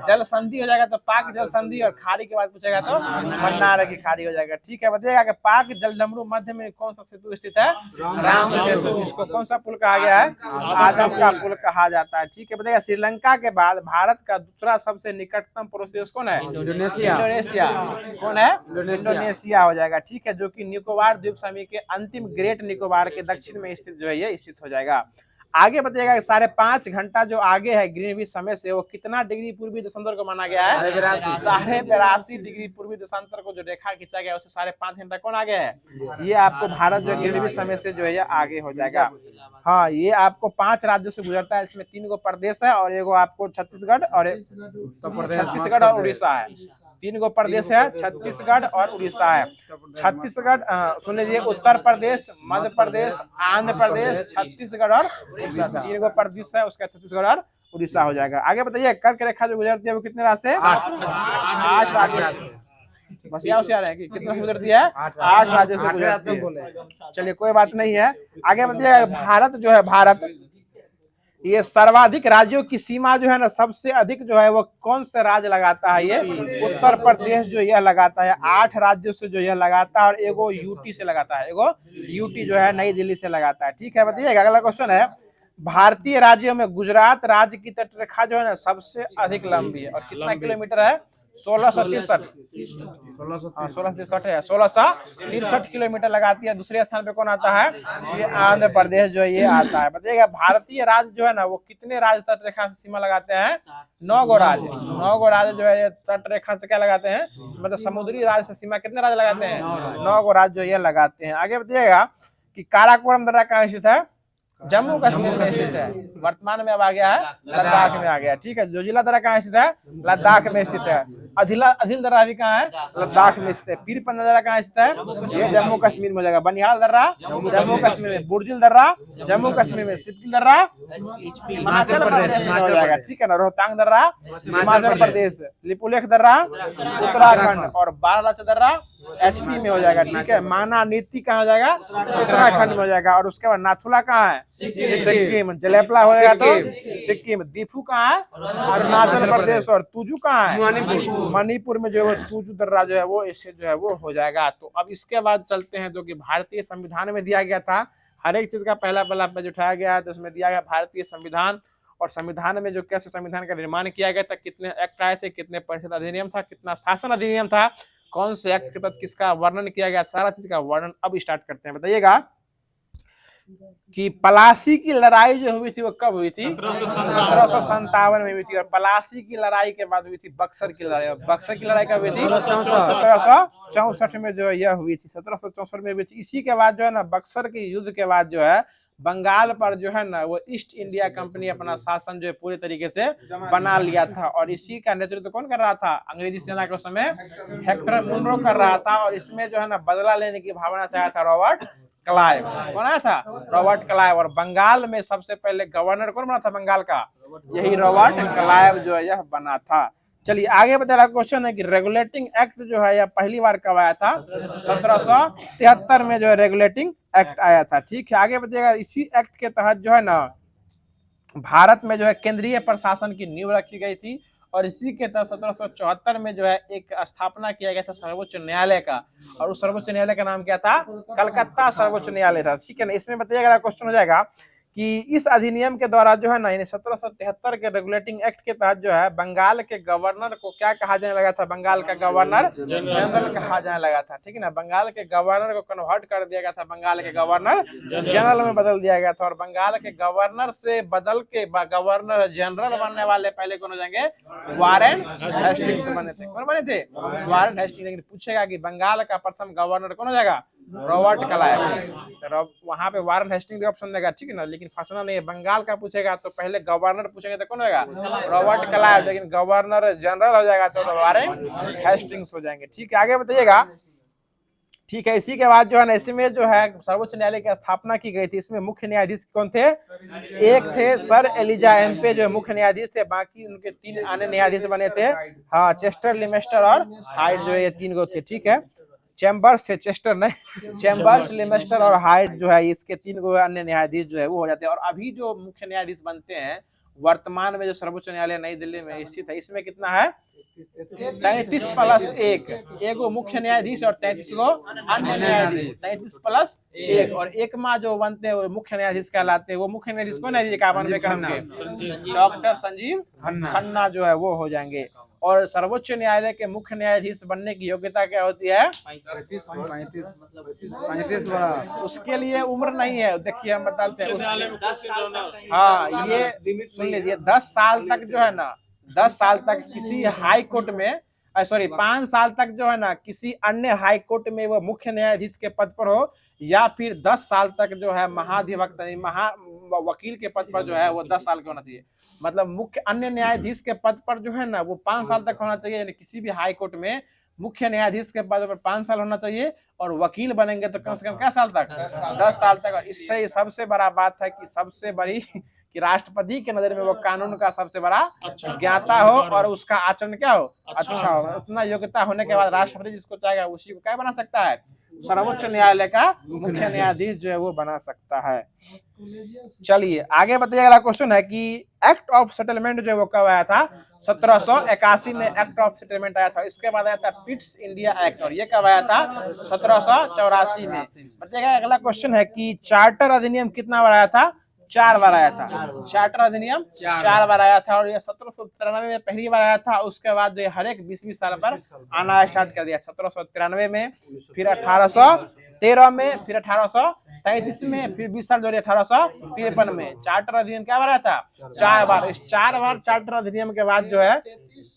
जल संधि हो जाएगा तो पाक जल संधि, और खाड़ी के बाद पूछेगा तो मन्नार की खाड़ी हो जाएगा। ठीक है, बताइएगा कि पाक जलडमरू मध्य में कौन सा सेतु स्थित है? राम सेतु। इसको कौन सा पुल कहा गया है? आदम का पुल कहा जाता है। ठीक है, बताइएगा श्रीलंका के बाद भारत का दूसरा सबसे निकटतम पड़ोसी देश कौन है? इंडोनेशिया। कौन है? इंडोनेशिया हो जाएगा। ठीक है, जो कि निकोबार द्वीप समूह के अंतिम ग्रेट निकोबार के दक्षिण में स्थित जो है ये स्थित हो जाएगा। आगे बताइएगा 5.5 घंटा जो आगे है ग्रीनविच समय से, वो कितना डिग्री पूर्वी देशांतर को माना गया है? 82.5 डिग्री पूर्वी देशांतर को जो रेखा खींचा गया है, उससे 5.5 घंटा कौन आगे है? ये आपको भारत जो ग्रीनविच समय से जो है ये आगे हो जाएगा। हाँ, ये आपको 5 राज्यों से गुजरता है, इसमें 3 गो प्रदेश है और एगो आपको छत्तीसगढ़ और उड़ीसा है। 3 गो प्रदेश है, छत्तीसगढ़ और उड़ीसा है। छत्तीसगढ़ सुन लीजिए, उत्तर प्रदेश, मध्य प्रदेश, आंध्र प्रदेश, छत्तीसगढ़ और उड़ीसा, 3 गो प्रदेश है, उसका छत्तीसगढ़ और उड़ीसा हो जाएगा। आगे बताइए कर्क रेखा जो गुजरती है वो कितने राज्य से? 8 राज्य से। बस यहाँ से आ रहे हैं कि कितना गुजरती है? 8 राज्यों से गुजरती है। चलिए कोई बात नहीं है। आगे बताइए भारत जो है, भारत ये सर्वाधिक राज्यों की सीमा जो है ना सबसे अधिक जो है वो कौन से राज्य लगाता है? ये उत्तर प्रदेश जो यह लगाता है। 8 राज्यों से जो यह लगाता है, और एगो यूटी से लगाता है, एगो यूटी जो है नई दिल्ली से लगाता है। ठीक है, बताइएगा अगला क्वेश्चन है, भारतीय राज्यों में गुजरात राज्य की तटरेखा जो है ना सबसे अधिक लंबी है और कितना किलोमीटर है? 1663 किलोमीटर लगाती है। दूसरे स्थान पे कौन आता है? ये आंध्र प्रदेश जो है ये आता है। बताइएगा भारतीय राज्य जो है ना वो कितने राज्य तटरेखा से सीमा लगाते हैं? 9 गो राज्य। 9 गो राज्य जो है तटरेखा से क्या लगाते हैं? मतलब समुद्री राज्य से सीमा कितने राज्य लगाते हैं? 9 गो राज्य जो ये लगाते हैं। आगे बताइएगा कि काराकोरम दर्रा कहाँ स्थित है? जम्मू कश्मीर में स्थित है। वर्तमान में अब आ गया है लद्दाख में आ गया। ठीक है, जोजिला दर्रा कहाँ स्थित है? लद्दाख में स्थित है। अधिल दर्रा भी कहाँ है? लद्दाख में स्थित है। पीर पंजा दर्रा कहाँ स्थित है? ये जम्मू कश्मीर में हो जाएगा। बनिहाल दर्रा जम्मू कश्मीर में, बुर्जिल दर्रा जम्मू कश्मीर में, सिद्धिल दर्रा हिमाचल प्रदेश में हो जाएगा। ठीक है ना, रोहतांग दर्रा हिमाचल प्रदेश, लिपुलेख दर्रा उत्तराखंड और बारालाचा दर्रा एचपी में हो जाएगा। ठीक है, माना नीति कहाँ हो जाएगा? उत्तराखंड में हो जाएगा। और उसके बाद नाथुला कहाँ है? सिक्किम। जलेपला हो जाएगा तो सिक्किम। दीफू कहाँ है? अरुणाचल प्रदेश। और तुजू कहाँ है? मणिपुर में जो है तुजू दर्रा जो है वो इससे जो है वो हो जाएगा। तो अब इसके बाद चलते हैं जो कि भारतीय संविधान में दिया गया था। हर एक चीज का पहला पेज उठाया गया है, तो उसमें दिया गया भारतीय संविधान, और संविधान में जो कैसे संविधान का निर्माण किया गया था, कितने एक्ट आए थे, कितने परिषद अधिनियम था, कितना शासन अधिनियम था, कौन से एक्ट के तहत किसका वर्णन किया गया, सारा चीज का वर्णन अब स्टार्ट करते हैं। बताइएगा कि पलासी की लड़ाई जो हुई थी वो कब हुई थी? 1757 में हुई थी। और पलासी की लड़ाई के बाद हुई थी बक्सर की लड़ाई। और बक्सर की लड़ाई कब हुई थी? 1764 में जो है यह हुई थी। 1764 में हुई थी। इसी के बाद जो है ना बक्सर के युद्ध के बाद जो है बंगाल पर जो है ना वो ईस्ट इंडिया कंपनी अपना शासन जो है पूरे तरीके से बना लिया था। और इसी का नेतृत्व कौन कर रहा था? अंग्रेजी सेना के समय हेक्टर मुनरो कर रहा था। और इसमें जो है ना बदला लेने की भावना से आया था रॉबर्ट क्लाइव। कौन आया था? Robert Clive. और बंगाल में सबसे पहले गवर्नर कौन बना था बंगाल का? यही रॉबर्ट क्लाइव जो है यह बना था। चलिए आगे बताया क्वेश्चन है कि रेगुलेटिंग एक्ट जो है यह पहली बार कब आया था? 1773 में जो है रेगुलेटिंग एक्ट आया था। ठीक है, आगे बताइएगा इसी एक्ट के तहत जो है ना भारत में जो है केंद्रीय प्रशासन की नींव रखी गई थी। और इसी के तहत 1774 में जो है एक स्थापना किया गया था सर्वोच्च न्यायालय का। और उस सर्वोच्च न्यायालय का नाम क्या था? कलकत्ता सर्वोच्च न्यायालय था। ठीक है ना, इसमें बताइएगा क्वेश्चन हो जाएगा कि इस अधिनियम के द्वारा जो है ना 1773 के रेगुलेटिंग एक्ट के तहत जो है बंगाल के गवर्नर को क्या कहा जाने लगा था? बंगाल का गवर्नर जनरल कहा जाने लगा था। ठीक है ना, बंगाल के गवर्नर को कन्वर्ट कर दिया गया था, बंगाल के गवर्नर जनरल में बदल दिया गया था। और बंगाल के गवर्नर से बदल के गवर्नर जनरल बनने वाले पहले कौन हो जाएंगे? वारेन हेस्टिंग्स बने थे। कौन बने थे? Warren Hastings. लेकिन पूछेगा कि बंगाल का प्रथम गवर्नर कौन हो जाएगा? Robert Clive. वहां पे वारेन हेस्टिंग्स ऑप्शन देगा। ठीक है ना, लेकिन फंसना नहीं है। बंगाल का पूछेगा तो पहले गवर्नर पूछेगा तो कौन होगा? Robert Clive. लेकिन गवर्नर जनरल हो जाएगा तो वारेन हेस्टिंग्स हो जाएंगे। ठीक है, आगे बताइएगा। ठीक है, इसी के बाद जो है ना इसमें जो है सर्वोच्च न्यायालय की स्थापना की गई थी। इसमें मुख्य न्यायाधीश कौन थे? एक थे सर एलिजा एम्पे जो मुख्य न्यायाधीश थे। बाकी उनके 3 अन्य न्यायाधीश बने थे। हाँ, चेस्टर, लिमेस्टर और हाइड जो है ये 3 गो थे। ठीक है, चैम्बर्स थे, चेस्टर नहीं, चैम्बर्स, लेमेस्टर और हाइट जो है इसके 3 गो अन्य न्यायाधीश जो है वो हो जाते हैं। और अभी जो मुख्य न्यायाधीश बनते हैं वर्तमान में जो सर्वोच्च न्यायालय नई दिल्ली में स्थित है, इसमें कितना है 33 प्लस 1, एगो मुख्य न्यायाधीश और 33 गो अन्य न्यायाधीश, 33 प्लस 1। और एक माह जो बनते हैं वो मुख्य न्यायाधीश कहलाते हैं। वो मुख्य न्यायाधीश कौन है 51वें क्रम के? डॉक्टर संजीव खन्ना जो है वो हो जाएंगे। और सर्वोच्च न्यायालय के मुख्य न्यायाधीश बनने की योग्यता क्या होती है? 35। उसके लिए उम्र नहीं है, देखिए हम बताते हैं। हाँ, ये सुन लीजिए, 10 साल तक जो है ना, 10 साल तक किसी हाई कोर्ट में, सॉरी 5 साल तक जो है ना किसी अन्य हाई कोर्ट में वो मुख्य न्यायाधीश के पद पर हो, या फिर 10 साल तक जो है महाधिवक्ता वकील के पद पर जो है वो 10 साल का होना चाहिए। मतलब मुख्य अन्य न्यायाधीश के पद पर जो है ना वो 5 साल तक होना चाहिए, यानी किसी भी हाई कोर्ट में मुख्य न्यायाधीश के पद पर 5 साल होना चाहिए। और वकील बनेंगे तो कम से कम क्या साल तक? 10 साल तक। और इससे सबसे बड़ा बात है कि सबसे बड़ी कि राष्ट्रपति के नजर में वो कानून का सबसे बड़ा ज्ञाता हो और उसका आचरण क्या हो? अच्छा हो। उतना योग्यता होने के बाद राष्ट्रपति जिसको चाहेगा उसी को क्या बना सकता है? सर्वोच्च न्यायालय का मुख्य न्यायाधीश जो है वो बना सकता है। चलिए आगे बताइए, अगला क्वेश्चन है कि एक्ट ऑफ सेटलमेंट जो है वो कब आया था? 1781 में एक्ट ऑफ सेटलमेंट आया था। इसके बाद आया था पिट्स इंडिया एक्ट, और ये कब आया था? 1784 में। बताइएगा अगला क्वेश्चन है कि चार्टर अधिनियम कितना बार आया था? 4 बार आया था। चार्टर अधिनियम 4 बार आया था, और ये 1793 में पहली बार आया था। उसके बाद जो हर एक 20 साल पर आना स्टार्ट कर दिया। 1793 में, फिर 1813 में, फिर 1833 में, फिर 20 साल जो 1853 में। चार्टर अधिनियम क्या बार आया था? 4 बार। इस 4 बार चार्टर अधिनियम के बाद जो है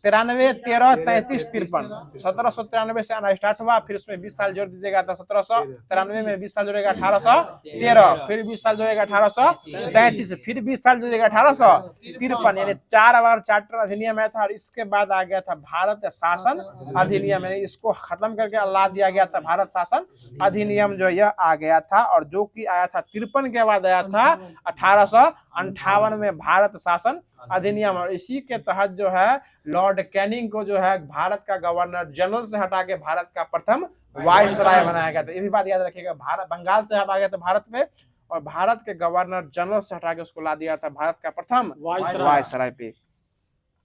93, 13, 33, 53, 1793 से आना स्टार्ट हुआ। फिर उसमें 20 साल जोड़ दीजिएगा तो 1793 में 20 साल जोड़ेगा 1813, फिर 20 साल जोड़ेगा 1833, फिर 20 साल जोड़ेगा 1853, यानी 4 बार चार्टर अधिनियम आया था। और इसके बाद आ गया था भारत शासन अधिनियम, यानी इसको खत्म करके ला दिया गया था भारत शासन अधिनियम जो यह आ गया था। और जो कि आया था 53 के बाद आया था 1858 में भारत शासन अधिनियम। और इसी के तहत जो है लॉर्ड कैनिंग को जो है भारत का गवर्नर जनरल से हटा के भारत का प्रथम वायसराय बनाया गया था। ये भी बात याद रखिएगा, भारत बंगाल से आ गया था भारत में, और भारत के गवर्नर जनरल से हटा के उसको ला दिया था भारत का प्रथम वायसराय पे।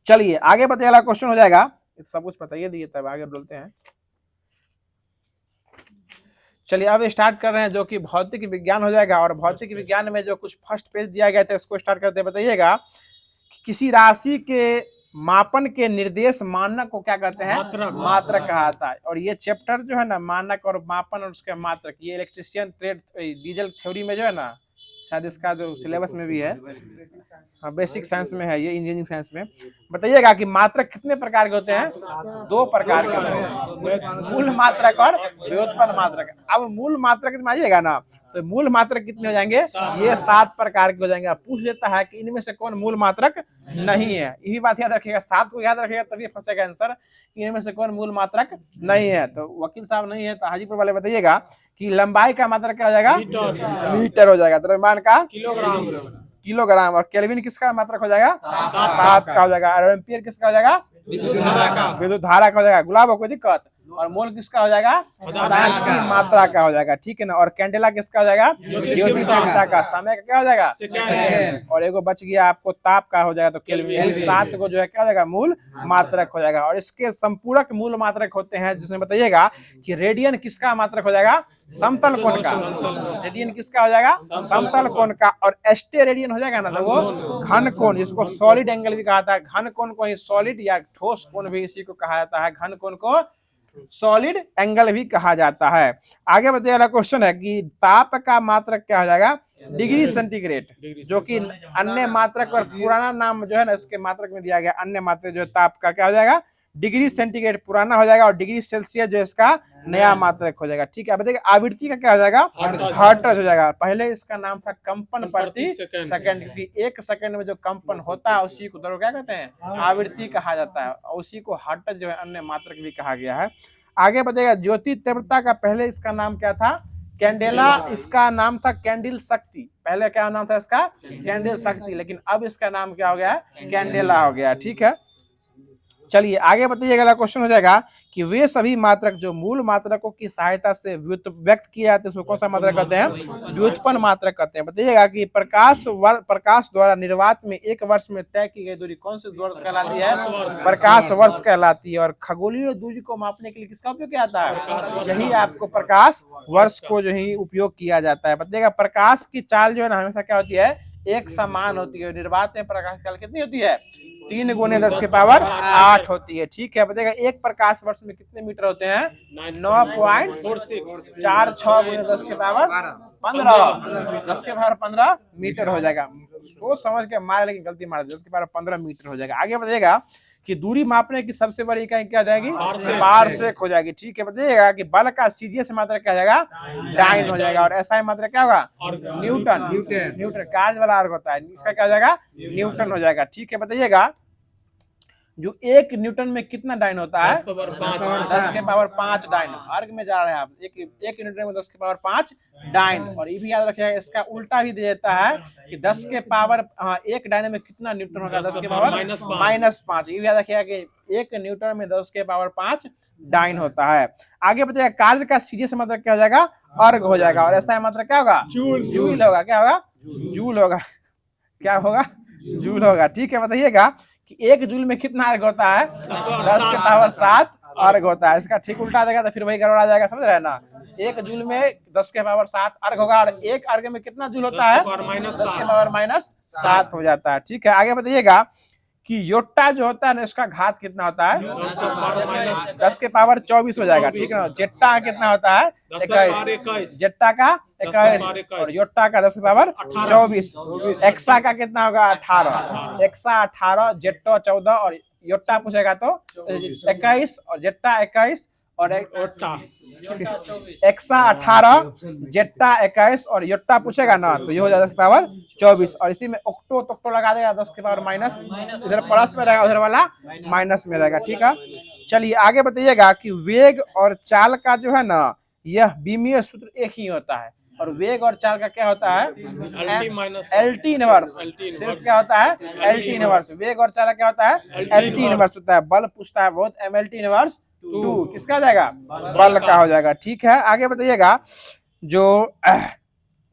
चलिए आगे बताइए, अगला क्वेश्चन हो जाएगा, सब कुछ बताइए दिए तब आगे बोलते हैं। चलिए अब स्टार्ट कर रहे हैं जो कि भौतिक विज्ञान हो जाएगा। और भौतिक विज्ञान में जो कुछ फर्स्ट पेज दिया गया था इसको स्टार्ट करते बताइएगा कि किसी राशि के मापन के निर्देश मानक को क्या कहते हैं? मात्रक कहा जाता है। और ये चैप्टर जो है ना मानक और मापन और उसके मात्रक, ये इलेक्ट्रिशियन ट्रेड डीजल थ्योरी में जो है ना, शायद इसका जो सिलेबस में भी है, हाँ बेसिक साइंस में है ये, इंजीनियरिंग साइंस में। बताइएगा कि मात्रक कितने प्रकार के होते हैं? 2 प्रकार के होते हैं, मूल मात्रक और व्युत्पन्न मात्रक। अब मूल मात्रक मानिएगा ना तो मूल मात्रक कितने हो जाएंगे? ये 7 प्रकार के हो जाएंगे। पूछ देता है कि इनमें से कौन मूल मात्रक नहीं है, यही बात याद रखिएगा, 7 को याद रखिएगा तभी फंसेगा आंसर, इनमें से कौन मूल मात्रक नहीं है। तो वकील साहब नहीं है तो हाजीपुर वाले बताइएगा कि लंबाई का मात्रक क्या हो जाएगा? मीटर हो जाएगा। द्रव्यमान का किलोग्राम। और केल्विन किसका मात्रक हो जाएगा? ताप का हो जाएगा। और एम्पियर किसका हो जाएगा? विद्युत धारा का हो जाएगा। गुलाब हो कोई दिक्कत? और मोल किसका हो जाएगा? पदार्थ की मात्रा का हो जाएगा, ठीक है ना। और कैंडेला किसका हो जाएगा? ज्योति का। समय का क्या हो जाएगा? सेकंड। और एगो बच गया आपको ताप का हो जाएगा तो केल्विन। 7 को जो है क्या हो जाएगा? मूल मात्रक हो जाएगा। और इसके संपूरक मूल मात्रक होते हैं जिसमें बताइएगा कि रेडियन किसका मात्रक हो जाएगा? समतल कोण का। रेडियन किसका हो जाएगा? समतल कोण का। और एस्टे रेडियन हो जाएगा ना तो वो घन कोण, जिसको सॉलिड एंगल भी कहा जाता है। घन कोण को ही सॉलिड या ठोस कोण भी इसी को कहा जाता है। घन कोण को सॉलिड एंगल भी कहा जाता है। आगे बताइए, अगला क्वेश्चन है कि ताप का मात्रक क्या हो जाएगा? डिग्री सेंटीग्रेड, जो कि अन्य मात्रक और पुराना नाम जो है ना इसके मात्रक में दिया गया। अन्य मात्रक जो ताप का क्या हो जाएगा? डिग्री सेंटीग्रेड पुराना हो जाएगा, और डिग्री सेल्सियस जो इसका नया मात्रक हो जाएगा, ठीक है। अब देखिए आवृत्ति का क्या हो जाएगा? हर्ट्ज हो जाएगा। पहले इसका नाम था कंपन प्रति सेकंड, क्योंकि 1 सेकंड में जो कंपन होता है उसी को क्या कहते हैं? आवृत्ति कहा जाता है। उसी को हर्ट्ज जो है अन्य मात्रक भी कहा गया है। आगे बताइएगा ज्योति तीव्रता का पहले इसका नाम क्या था? कैंडेला। इसका नाम था कैंडिल शक्ति। पहले क्या नाम था इसका? कैंडिल शक्ति, लेकिन अब इसका नाम क्या हो गया? कैंडेला हो गया, ठीक है। चलिए आगे बताइए, अगला क्वेश्चन हो जाएगा कि वे सभी मात्रक जो मूल मात्रकों की सहायता से व्यक्त किए जाते हैं उसको कौन सा मात्रक कहते हैं? व्युत्पन्न मात्रक कहते हैं। बताइएगा कि प्रकाश द्वारा निर्वात में एक वर्ष में तय की गई दूरी कौन सी वर्ष कहलाती है? प्रकाश वर्ष कहलाती है। और खगोलीय दूरी को मापने के लिए किसका उपयोग किया जाता है? यही आपको प्रकाश वर्ष को जो ही उपयोग किया जाता है। बताइएगा प्रकाश की चाल जो है ना हमेशा क्या होती है? एक समान होती है। निर्वात में प्रकाश की चाल कितनी होती है? 3 गुने 10 के पावर 8 होती है। ठीक है, बताइएगा एक प्रकाश वर्ष में कितने मीटर होते हैं? 9.46 गुने 10 के पावर 15, 10 के पावर 15 मीटर हो जाएगा। सोच समझ के मार, लेकिन गलती मार, 10 के पावर 15 मीटर हो जाएगा। आगे बताइएगा कि दूरी मापने की सबसे बड़ी इकाई क्या जाएगी? पारसेक हो जाएगी। ठीक है, बताइएगा कि बल का सीजीएस मात्रा क्या जाएगा? डाइन हो जाएगा। और एसआई मात्रा क्या होगा? न्यूटन। न्यूटन कार्य वाला अर्ग होता है, इसका क्या हो जाएगा? न्यूटन हो जाएगा। ठीक है, बताइएगा जो 1 न्यूटन में कितना डाइन होता है? 10 के पावर 5 डाइन। अर्ग में जा रहे हैं आप, एक न्यूटन में 10 के पावर 5 डाइन। और ये भी याद रखिएगा, इसका उल्टा भी दे देता है कि 10 के पावर 1 डाइन में कितना न्यूटन होगा? 10 के पावर -5। ये भी याद रखिएगा कि 1 न्यूटन में 10 के पावर 5 डाइन होता है। आगे बताइएगा कार्य का सीधे मात्रा क्या हो जाएगा? अर्ग हो जाएगा। और ऐसा मात्रा क्या होगा? जूल होगा। क्या होगा? जूल होगा। क्या होगा? जूल होगा। ठीक है, बताइएगा कि 1 जूल में कितना अर्ग होता है? 10 के पावर 7 अर्ग होता है। इसका ठीक उल्टा देगा तो फिर वही गड़बड़ा जाएगा, समझ रहे हैं ना? 1 जूल में 10 के पावर 7 अर्ग होगा। और 1 अर्ग में कितना जूल होता है? 10 के पावर -7 हो जाता है। ठीक है, आगे बताइएगा कि योट्टा जो होता है ना, इसका घात कितना होता है? 10 के पावर 24 हो जाएगा। ठीक है, जेट्टा कितना होता है? 21। जेट्टा का 21 और योट्टा का 10 के पावर 24। एक्सा का कितना होगा? 18। एक्सा 18, जेट्टा 14 और योट्टा पूछेगा तो 21 और जेट्टा 21 और एक्सा 18, जेट्टा 21 और योट्टा पूछेगा ना तो ये हो जाएगा 10 के पावर 24। और इसी में ऑक्टो तोक्टो लगा देगा, 10 के पावर माइनस, इधर प्लस में रहेगा, उधर वाला माइनस में रहेगा। ठीक है, चलिए आगे बताइएगा कि वेग और चाल का जो है ना, यह बीमीय सूत्र एक ही होता है। और वेग और चाल का क्या होता है? LT inverse. सिर्फ क्या होता है? LT inverse. वेग और चाल का क्या होता है? एलटी इनवर्स होता है। बल पूछता है बहुत, एमएलटी इनवर्स 2 किसका हो जाएगा? बल का हो जाएगा। ठीक है, आगे बताइएगा जो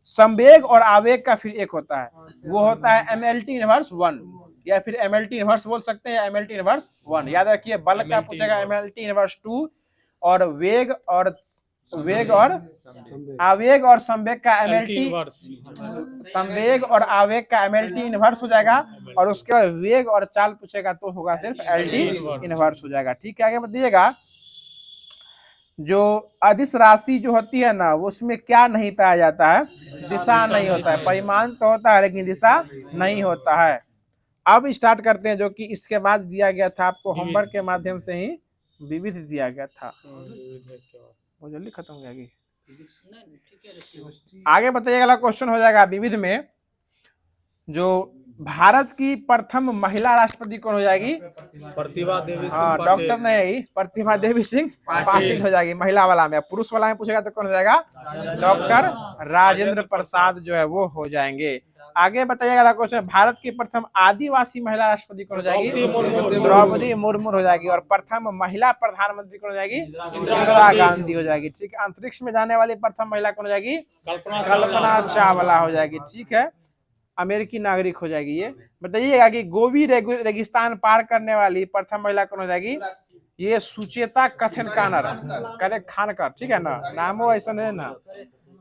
संवेग और आवेग का फिर एक होता है, वो होता है एमएलटी इनवर्स 1 या फिर एमएलटी इनवर्स बोल सकते हैं, एमएलटी इनवर्स 1। याद रखिए, बल का पूछेगा एमएलटी इनवर्स 2 और वेग और आवेग और संवेग का एमएलटी, संवेग और आवेग का एमएलटी इनवर्स हो जाएगा। और उसके बाद वेग और चाल पूछेगा तो होगा सिर्फ एलटी इनवर्स हो जाएगा। ठीक है, आगे बताइएगा जो अदिश राशि जो होती है ना, वो उसमें क्या नहीं पाया जाता है? दिशा नहीं होता है। परिमाण तो होता है लेकिन दिशा नहीं होता है। अब स्टार्ट करते हैं जो कि इसके बाद दिया गया था आपको होमवर्क के माध्यम से ही, विविध दिया गया था, वो जल्दी खत्म हो जाएगी। आगे बताइए, अगला क्वेश्चन हो जाएगा विविध में, जो भारत की प्रथम महिला राष्ट्रपति कौन हो जाएगी? प्रतिभा देवी। हाँ, डॉक्टर नहीं, प्रतिभा देवी सिंह पाटिल हो जाएगी महिला वाला में। पुरुष वाला में पूछेगा तो कौन हो जाएगा? डॉक्टर राजेंद्र प्रसाद जो है वो हो जाएंगे। आगे बताइएगा अगला क्वेश्चन, भारत की प्रथम आदिवासी महिला राष्ट्रपति कौन हो जाएगी? द्रौपदी मुर्मू हो जाएगी। और प्रथम महिला प्रधानमंत्री कौन हो जाएगी? इंदिरा गांधी हो जाएगी। ठीक है, अंतरिक्ष में जाने वाली प्रथम महिला कौन हो जाएगी? कल्पना चावला हो जाएगी। ठीक है, अमेरिकी नागरिक हो जाएगी ये। बताइएगा कि गोबी रेगिस्तान पार करने वाली प्रथम महिला कौन हो जाएगी? ये सुचेता कथन खानकर। ठीक है ना, नामो ऐसा नहीं ना।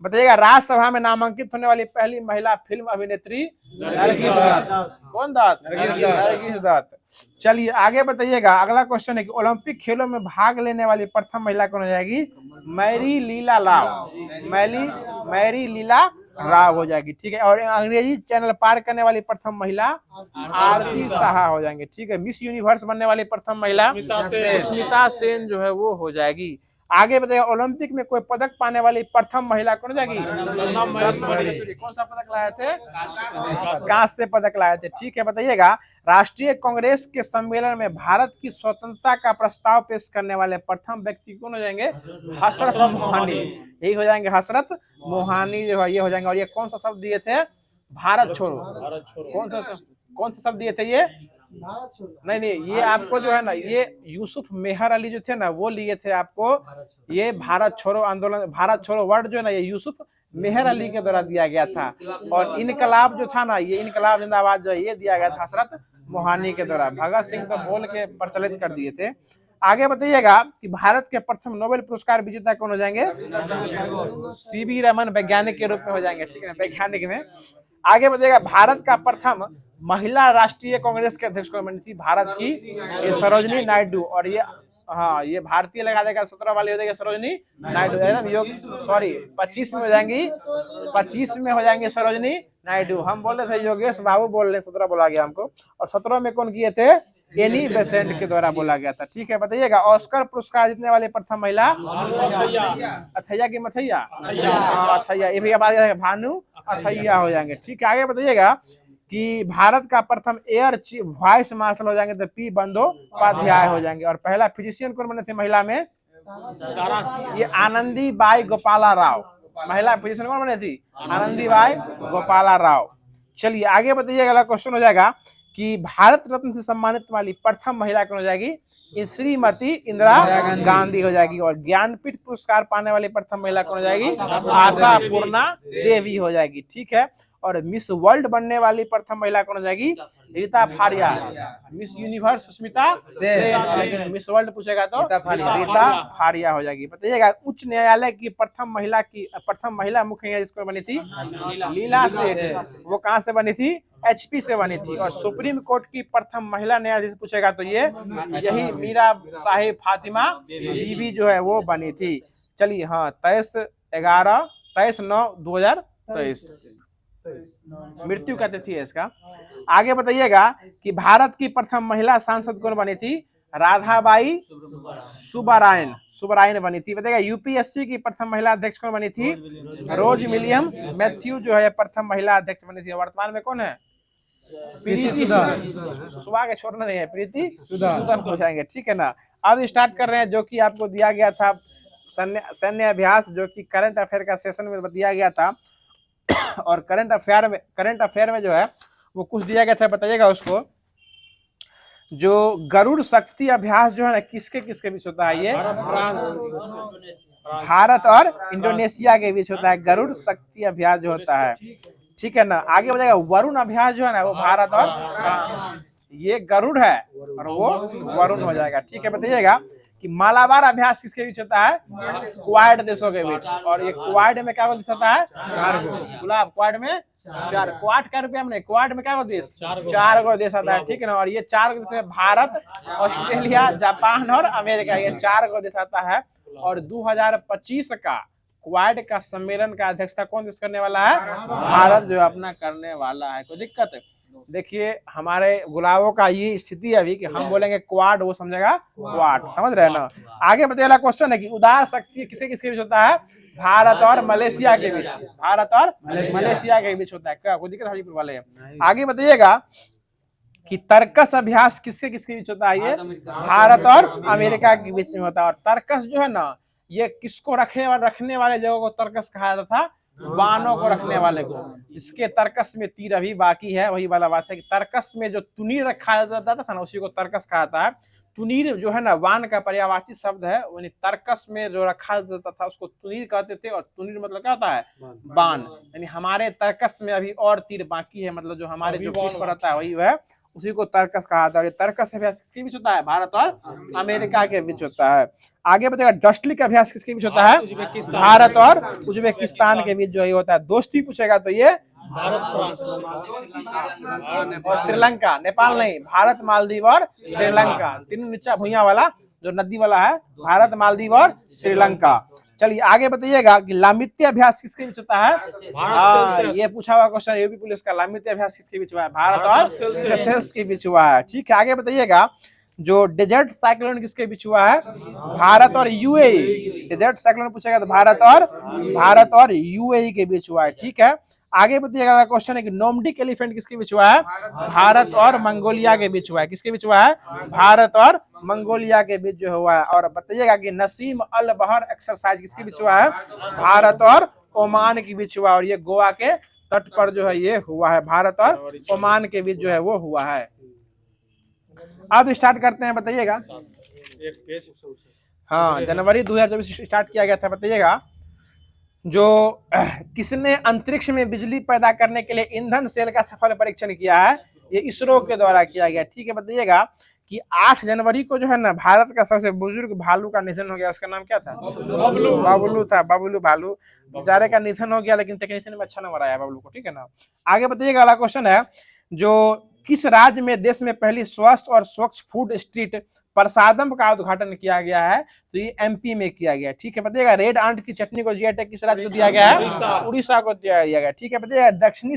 बताइएगा राज्यसभा में नामांकित होने वाली पहली महिला फिल्म अभिनेत्री? नरगिस दत्त। कौन दत्त? नरगिस दत्त। चलिए आगे बताइएगा, अगला क्वेश्चन है कि ओलंपिक खेलों में भाग लेने वाली प्रथम महिला कौन हो जाएगी? मैरी लीला राव। मैरी लीला राव हो जाएगी। ठीक है, और अंग्रेजी चैनल पार करने वाली प्रथम महिला आरती साहा हो जाएंगे। ठीक है, मिस यूनिवर्स बनने वाली प्रथम महिला स्मिता सेन जो है वो हो जाएगी। आगे बताइएगा, ओलंपिक में कोई पदक पाने वाली प्रथम महिला कौन हो जाएगी? कौन सा पदक लाए थे? कांस्य पदक लाए थे। ठीक है, बताइएगा राष्ट्रीय कांग्रेस के सम्मेलन में भारत की स्वतंत्रता का प्रस्ताव पेश करने वाले प्रथम व्यक्ति कौन हो जाएंगे? हसरत मोहानी। यही हो जाएंगे, हसरत मोहानी जो है ये हो जाएंगे। और ये कौन सा शब्द दिए थे? भारत छोड़ो। कौन सा शब्द दिए थे ये? नहीं नहीं, ये आपको जो है ना, ये यूसुफ मेहर अली जो थे ना, वो लिए थे आपको ये भारत छोड़ो आंदोलन, भारत छोड़ो वर्ड जो है ना, ये यूसुफ मेहर अली के द्वारा दिया गया था। और इनकलाब जो था ना, ये इनकलाब जिंदाबाद जो है, ये दिया गया था हजरत मोहानी के द्वारा। भगत सिंह तो बोल के प्रचलित कर दिए थे। आगे बताइएगा कि भारत के प्रथम नोबेल पुरस्कार विजेता कौन हो जाएंगे? सीवी रमन वैज्ञानिक के रूप में हो जाएंगे, ठीक है, वैज्ञानिक में। आगे बताइएगा भारत का प्रथम महिला राष्ट्रीय कांग्रेस के अध्यक्ष कौन बनी थी? भारत की ये सरोजनी नायडू। और ये हाँ, ये भारतीय लगा देगा, 17 वाली हो जाएगी सरोजनी नायडू, एकदम योग, सॉरी 25 में हो जाएंगी, 25 में हो जाएंगे सरोजनी नायडू। हम बोल रहे थे योगेश बाबू बोल रहे, 17 बोला गया हमको। और 17 में कौन किए थे? एनी बेसेंट के द्वारा बोला गया था, ठीक है। बताइएगा ऑस्कर पुरस्कार जीतने वाले प्रथम महिला? अथैया की मथैया, अथैया, ये भी अब आ जाएगा, भानु अथैया हो जाएंगे, ठीक है। आगे बताइएगा कि भारत का प्रथम एयर चीफ वाइस मार्शल हो जाएंगे तो पी बंदोपाध्याय हो जाएंगे। और पहला फिजिशियन कौन बने थे महिला में? ये आनंदी बाई गोपाला राव, महिला फिजिशियन कौन बने थी? आनंदी बाई गोपाला राव। चलिए आगे बताइएगा, अगला क्वेश्चन हो जाएगा कि भारत रत्न से सम्मानित वाली प्रथम महिला कौन हो जाएगी? श्रीमती इंदिरा गांधी हो जाएगी। और ज्ञानपीठ पुरस्कार पाने वाली प्रथम महिला कौन हो जाएगी? आशा पूर्णा देवी हो जाएगी, ठीक है। और मिस वर्ल्ड बनने वाली प्रथम महिला कौन हो जाएगी? Reita Faria. Miss universe Sushmita Sen, miss world पूछेगा तो रीता फारिया हो जाएगी। बताइएगा उच्च न्यायालय की प्रथम महिला मुख्य न्यायाधीश कौन बनी थी? लीला सेठ। वो कहाँ से बनी थी? एचपी से बनी थी। और सुप्रीम कोर्ट की प्रथम महिला न्यायाधीश पूछेगा तो ये यही मीरा साहिब फातिमा बीबी जो है वो बनी थी। चलिए हाँ, 23/9/2023 मृत्यु का तिथि है इसका। आगे बताइएगा कि भारत की प्रथम महिला सांसद कौन बनी थी? राधाबाई सुब्बारायन बनी थी। बताइएगा यूपीएससी की प्रथम महिला अध्यक्ष कौन बनी थी? रोज विलियम मैथ्यू जो है प्रथम महिला अध्यक्ष बनी थी। वर्तमान में कौन है? प्रीति सुबह के छोड़ना नहीं है, प्रीति सुदन हो जाएंगे, ठीक है ना। अब स्टार्ट कर रहे हैं जो कि आपको दिया गया था सैन्य अभ्यास, जो कि करंट अफेयर का सेशन में दिया गया था। और करंट अफेयर में जो है वो कुछ दिया गया था, बताइएगा उसको। जो गरुड़ शक्ति अभ्यास जो है ना, किसके किसके बीच होता है? ये भारत और इंडोनेशिया के बीच होता है गरुड़ शक्ति अभ्यास जो होता है, ठीक है ना। आगे बताइएगा वरुण अभ्यास जो है ना, वो भारत और ये गरुड़ है और वो वरुण हो जाएगा, ठीक है। बताइएगा कि मालाबार अभ्यास किसके बीच होता है? क्वाड देशों के बीच। और ये क्वाड में क्या देश होता है? 4 गो। गुलाब क्वाड में 4, क्वाड का रुपया में क्वाड में क्या देश? 4 गो देश आता है, ठीक है ना। और ये 4 गो देश भारत, ऑस्ट्रेलिया, जापान और अमेरिका, ये 4 गो देश आता है। और 2025 का क्वाड का सम्मेलन का अध्यक्षता कौन देश करने वाला है? भारत जो अपना करने वाला है। कोई दिक्कत है? देखिए हमारे गुलाबों का ये स्थिति है अभी कि हम बोलेंगे क्वाड, वो समझेगा क्वाड, समझ रहे हैं ना। आगे बताइए क्वेश्चन है कि उदार शक्ति किसके किसके बीच होता है? भारत और मलेशिया के बीच, भारत और मलेशिया के बीच होता है। क्या कोई दिक्कत? हाजीपुर वाले आगे बताइएगा कि तर्कस अभ्यास किसके किसके बीच होता है? ये भारत और अमेरिका के बीच में होता है। और तर्कस जो है ना, ये किसको रखने वाले जगहों को तर्कस कहा जाता था? बाणों को रखने वाले को। इसके तर्कस में तीर अभी बाकी है। वही वाला बात है कि तर्कस में जो तुनीर रखा जाता था ना, उसी को तर्कस कहा जाता है। तुनीर जो है ना, वान का पर्यायवाची शब्द है। तर्कस में जो रखा जाता था उसको तुनीर कहते थे। और तुनीर मतलब क्या होता है? बाण। यानी हमारे तर्कस में अभी और तीर बाकी है, मतलब जो हमारे जो पीठ पर रहता है वही है, उसी को तर्कस कहा था। और तर्कस अभ्यास किसके बीच होता है? भारत और अमेरिका के बीच होता है। आगे बताएगा डस्टलिक अभ्यास किसके बीच होता है? भारत और उज्बेकिस्तान के बीच जो है होता है। दोस्ती पूछेगा तो ये और श्रीलंका, नेपाल नहीं, भारत, मालदीव और श्रीलंका, तीनों नीचा भुइया वाला जो नदी वाला है, भारत, मालदीव और श्रीलंका। चलिए आगे बताइएगा कि लामित्य अभ्यास किसके बीच होता है? ये पूछा हुआ क्वेश्चन यूपी पुलिस का। लामित्य अभ्यास किसके बीच हुआ है? भारत और सेशेल्स के बीच हुआ है, ठीक है। आगे बताइएगा जो डेजर्ट साइक्लोन किसके बीच हुआ है? भारत और यूएई। डेजर्ट साइक्लोन पूछेगा तो भारत और यूएई के बीच हुआ है, ठीक है। आगे बताइएगा क्वेश्चन है कि नोमडिक एलिफेंट किसके बीच हुआ है? भारत और मंगोलिया के बीच हुआ है। किसके बीच हुआ है? भारत और मंगोलिया के बीच जो हुआ है। और बताइएगा कि नसीम अल बहर एक्सरसाइज किसके बीच हुआ है? भारत और ओमान के बीच हुआ। और ये गोवा के तट पर जो है ये हुआ है, भारत और ओमान के बीच जो है वो हुआ है। अब स्टार्ट करते हैं, बताइएगा। हाँ, जनवरी 2024 स्टार्ट किया गया था, बताइएगा। जो किसने अंतरिक्ष में बिजली पैदा करने के लिए ईंधन सेल का सफल परीक्षण किया है? ये इसरो के द्वारा किया गया। ठीक है, बताइएगा कि 8 जनवरी को जो है ना, भारत का सबसे बुजुर्ग भालू का निधन हो गया। उसका नाम क्या था? बबलू था, बबलू भालू बेचारे का निधन हो गया, लेकिन टेक्नीशियन में अच्छा नंबर आया बबलू को। ठीक है ना। आगे बताइएगा, अगला क्वेश्चन है, जो किस राज्य में देश में पहली स्वस्थ और स्वच्छ फूड स्ट्रीट प्रसादम का उद्घाटन किया गया है? तो ये एमपी में किया गया। ठीक है, बताइएगा रेड आंट की चटनी को जीआई टैग किस राज्य को दिया गया है? उड़ीसा को दिया गया। ठीक है, बताइएगा दक्षिणी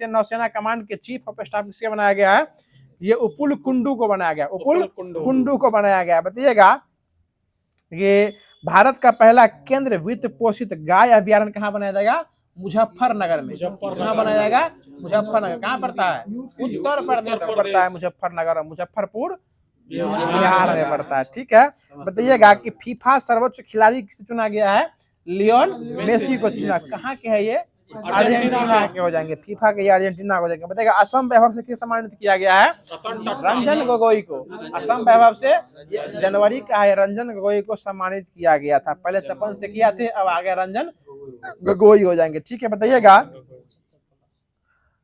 नौसेना कमांड के चीफ ऑफ स्टाफ किसके बनाया गया है? ये उपुल कुंडू को बनाया गया, उपुल कुंडू को बनाया गया। बताइएगा ये भारत का पहला केंद्र वित्त पोषित गाय अभ्यारण्य कहाँ बनाया जाएगा? मुजफ्फरनगर में। कहाँ बनाया जाएगा? मुजफ्फरनगर। कहाँ पड़ता है? उत्तर प्रदेश में पड़ता है मुजफ्फरनगर, और मुजफ्फरपुर बिहार में पड़ता है। ठीक है, बताइएगा कि फीफा सर्वोच्च खिलाड़ी किसे चुना गया है? लियोन मेसी को चुना। कहाँ के है ये? अर्जेंटीना के हो जाएंगे। फीफा के ये अर्जेंटीना हो जाएंगे। बताइएगा असम वैभव से किस सम्मानित किया गया है? रंजन गोगोई को। असम वैभव से जनवरी का है, रंजन गोगोई को सम्मानित किया गया था। पहले तपन से किया थे, अब आगे रंजन गोगोई हो जाएंगे। ठीक है, बताइएगा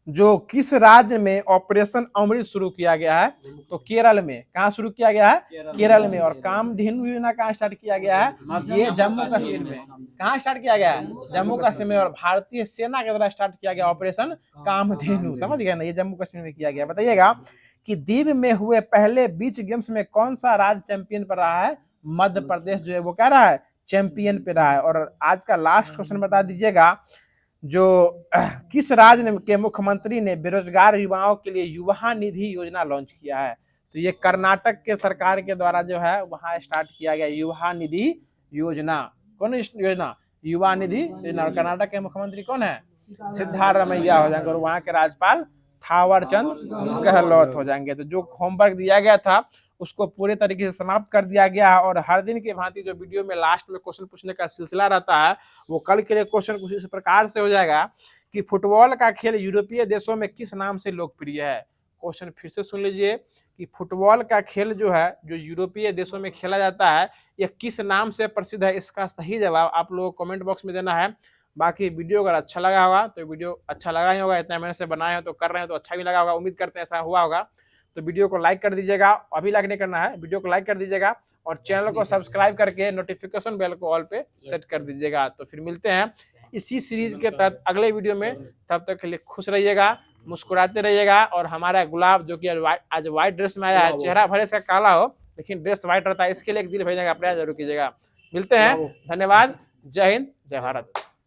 जो किस राज्य में ऑपरेशन अमृत शुरू किया गया है? तो केरल में। कहाँ शुरू किया गया है? केरल में। और कामधेनु योजना कहाँ स्टार्ट किया गया है? ये जम्मू कश्मीर में। कहाँ स्टार्ट किया गया है? जम्मू कश्मीर में। और भारतीय सेना के द्वारा स्टार्ट किया गया ऑपरेशन कामधेनु, समझ गए ना, ये जम्मू कश्मीर में किया गया। बताइएगा कि दीव में हुए पहले बीच गेम्स में कौन सा राज्य चैंपियन पर रहा है? मध्य प्रदेश जो है वो कह रहा है चैंपियन पे रहा है। और आज का लास्ट क्वेश्चन बता दीजिएगा, जो किस राज्य के मुख्यमंत्री ने बेरोजगार युवाओं के लिए युवा निधि योजना लॉन्च किया है? तो ये कर्नाटक के सरकार के द्वारा जो है वहां स्टार्ट किया गया युवा निधि योजना। कौन योजना? युवा निधि योजना। और कर्नाटक के मुख्यमंत्री कौन है? सिद्धारमैया हो जाएंगे। और वहां के राज्यपाल थावरचंद गहलोत हो जाएंगे। तो जो होमवर्क दिया गया था उसको पूरे तरीके से समाप्त कर दिया गया है। और हर दिन की भांति जो वीडियो में लास्ट में क्वेश्चन पूछने का सिलसिला रहता है, वो कल के लिए क्वेश्चन कुछ इस प्रकार से हो जाएगा कि फुटबॉल का खेल यूरोपीय देशों में किस नाम से लोकप्रिय है? क्वेश्चन फिर से सुन लीजिए कि फुटबॉल का खेल जो है, जो यूरोपीय देशों में खेला जाता है, यह किस नाम से प्रसिद्ध है? इसका सही जवाब आप लोगों को कमेंट बॉक्स में देना है। बाकी वीडियो अगर अच्छा लगा होगा तो वीडियो अच्छा लगा ही होगा, इतना मेहनत से बनाए हैं तो कर रहे हैं तो अच्छा भी लगा होगा, उम्मीद करते हैं ऐसा हुआ होगा। तो वीडियो को लाइक कर दीजिएगा, अभी लाइक नहीं करना है, वीडियो को लाइक कर दीजिएगा और चैनल को सब्सक्राइब करके नोटिफिकेशन बेल को ऑल पे सेट कर दीजिएगा। तो फिर मिलते हैं इसी सीरीज के तहत अगले वीडियो में। तब तक के लिए खुश रहिएगा, मुस्कुराते रहिएगा। और हमारा गुलाब जो कि आज व्हाइट ड्रेस में आया है, चेहरा भले इसका काला हो लेकिन ड्रेस व्हाइट रहता है, इसके लिए एक दिल भेजने का प्रयास जरूर कीजिएगा। मिलते हैं, धन्यवाद, जय हिंद, जय भारत।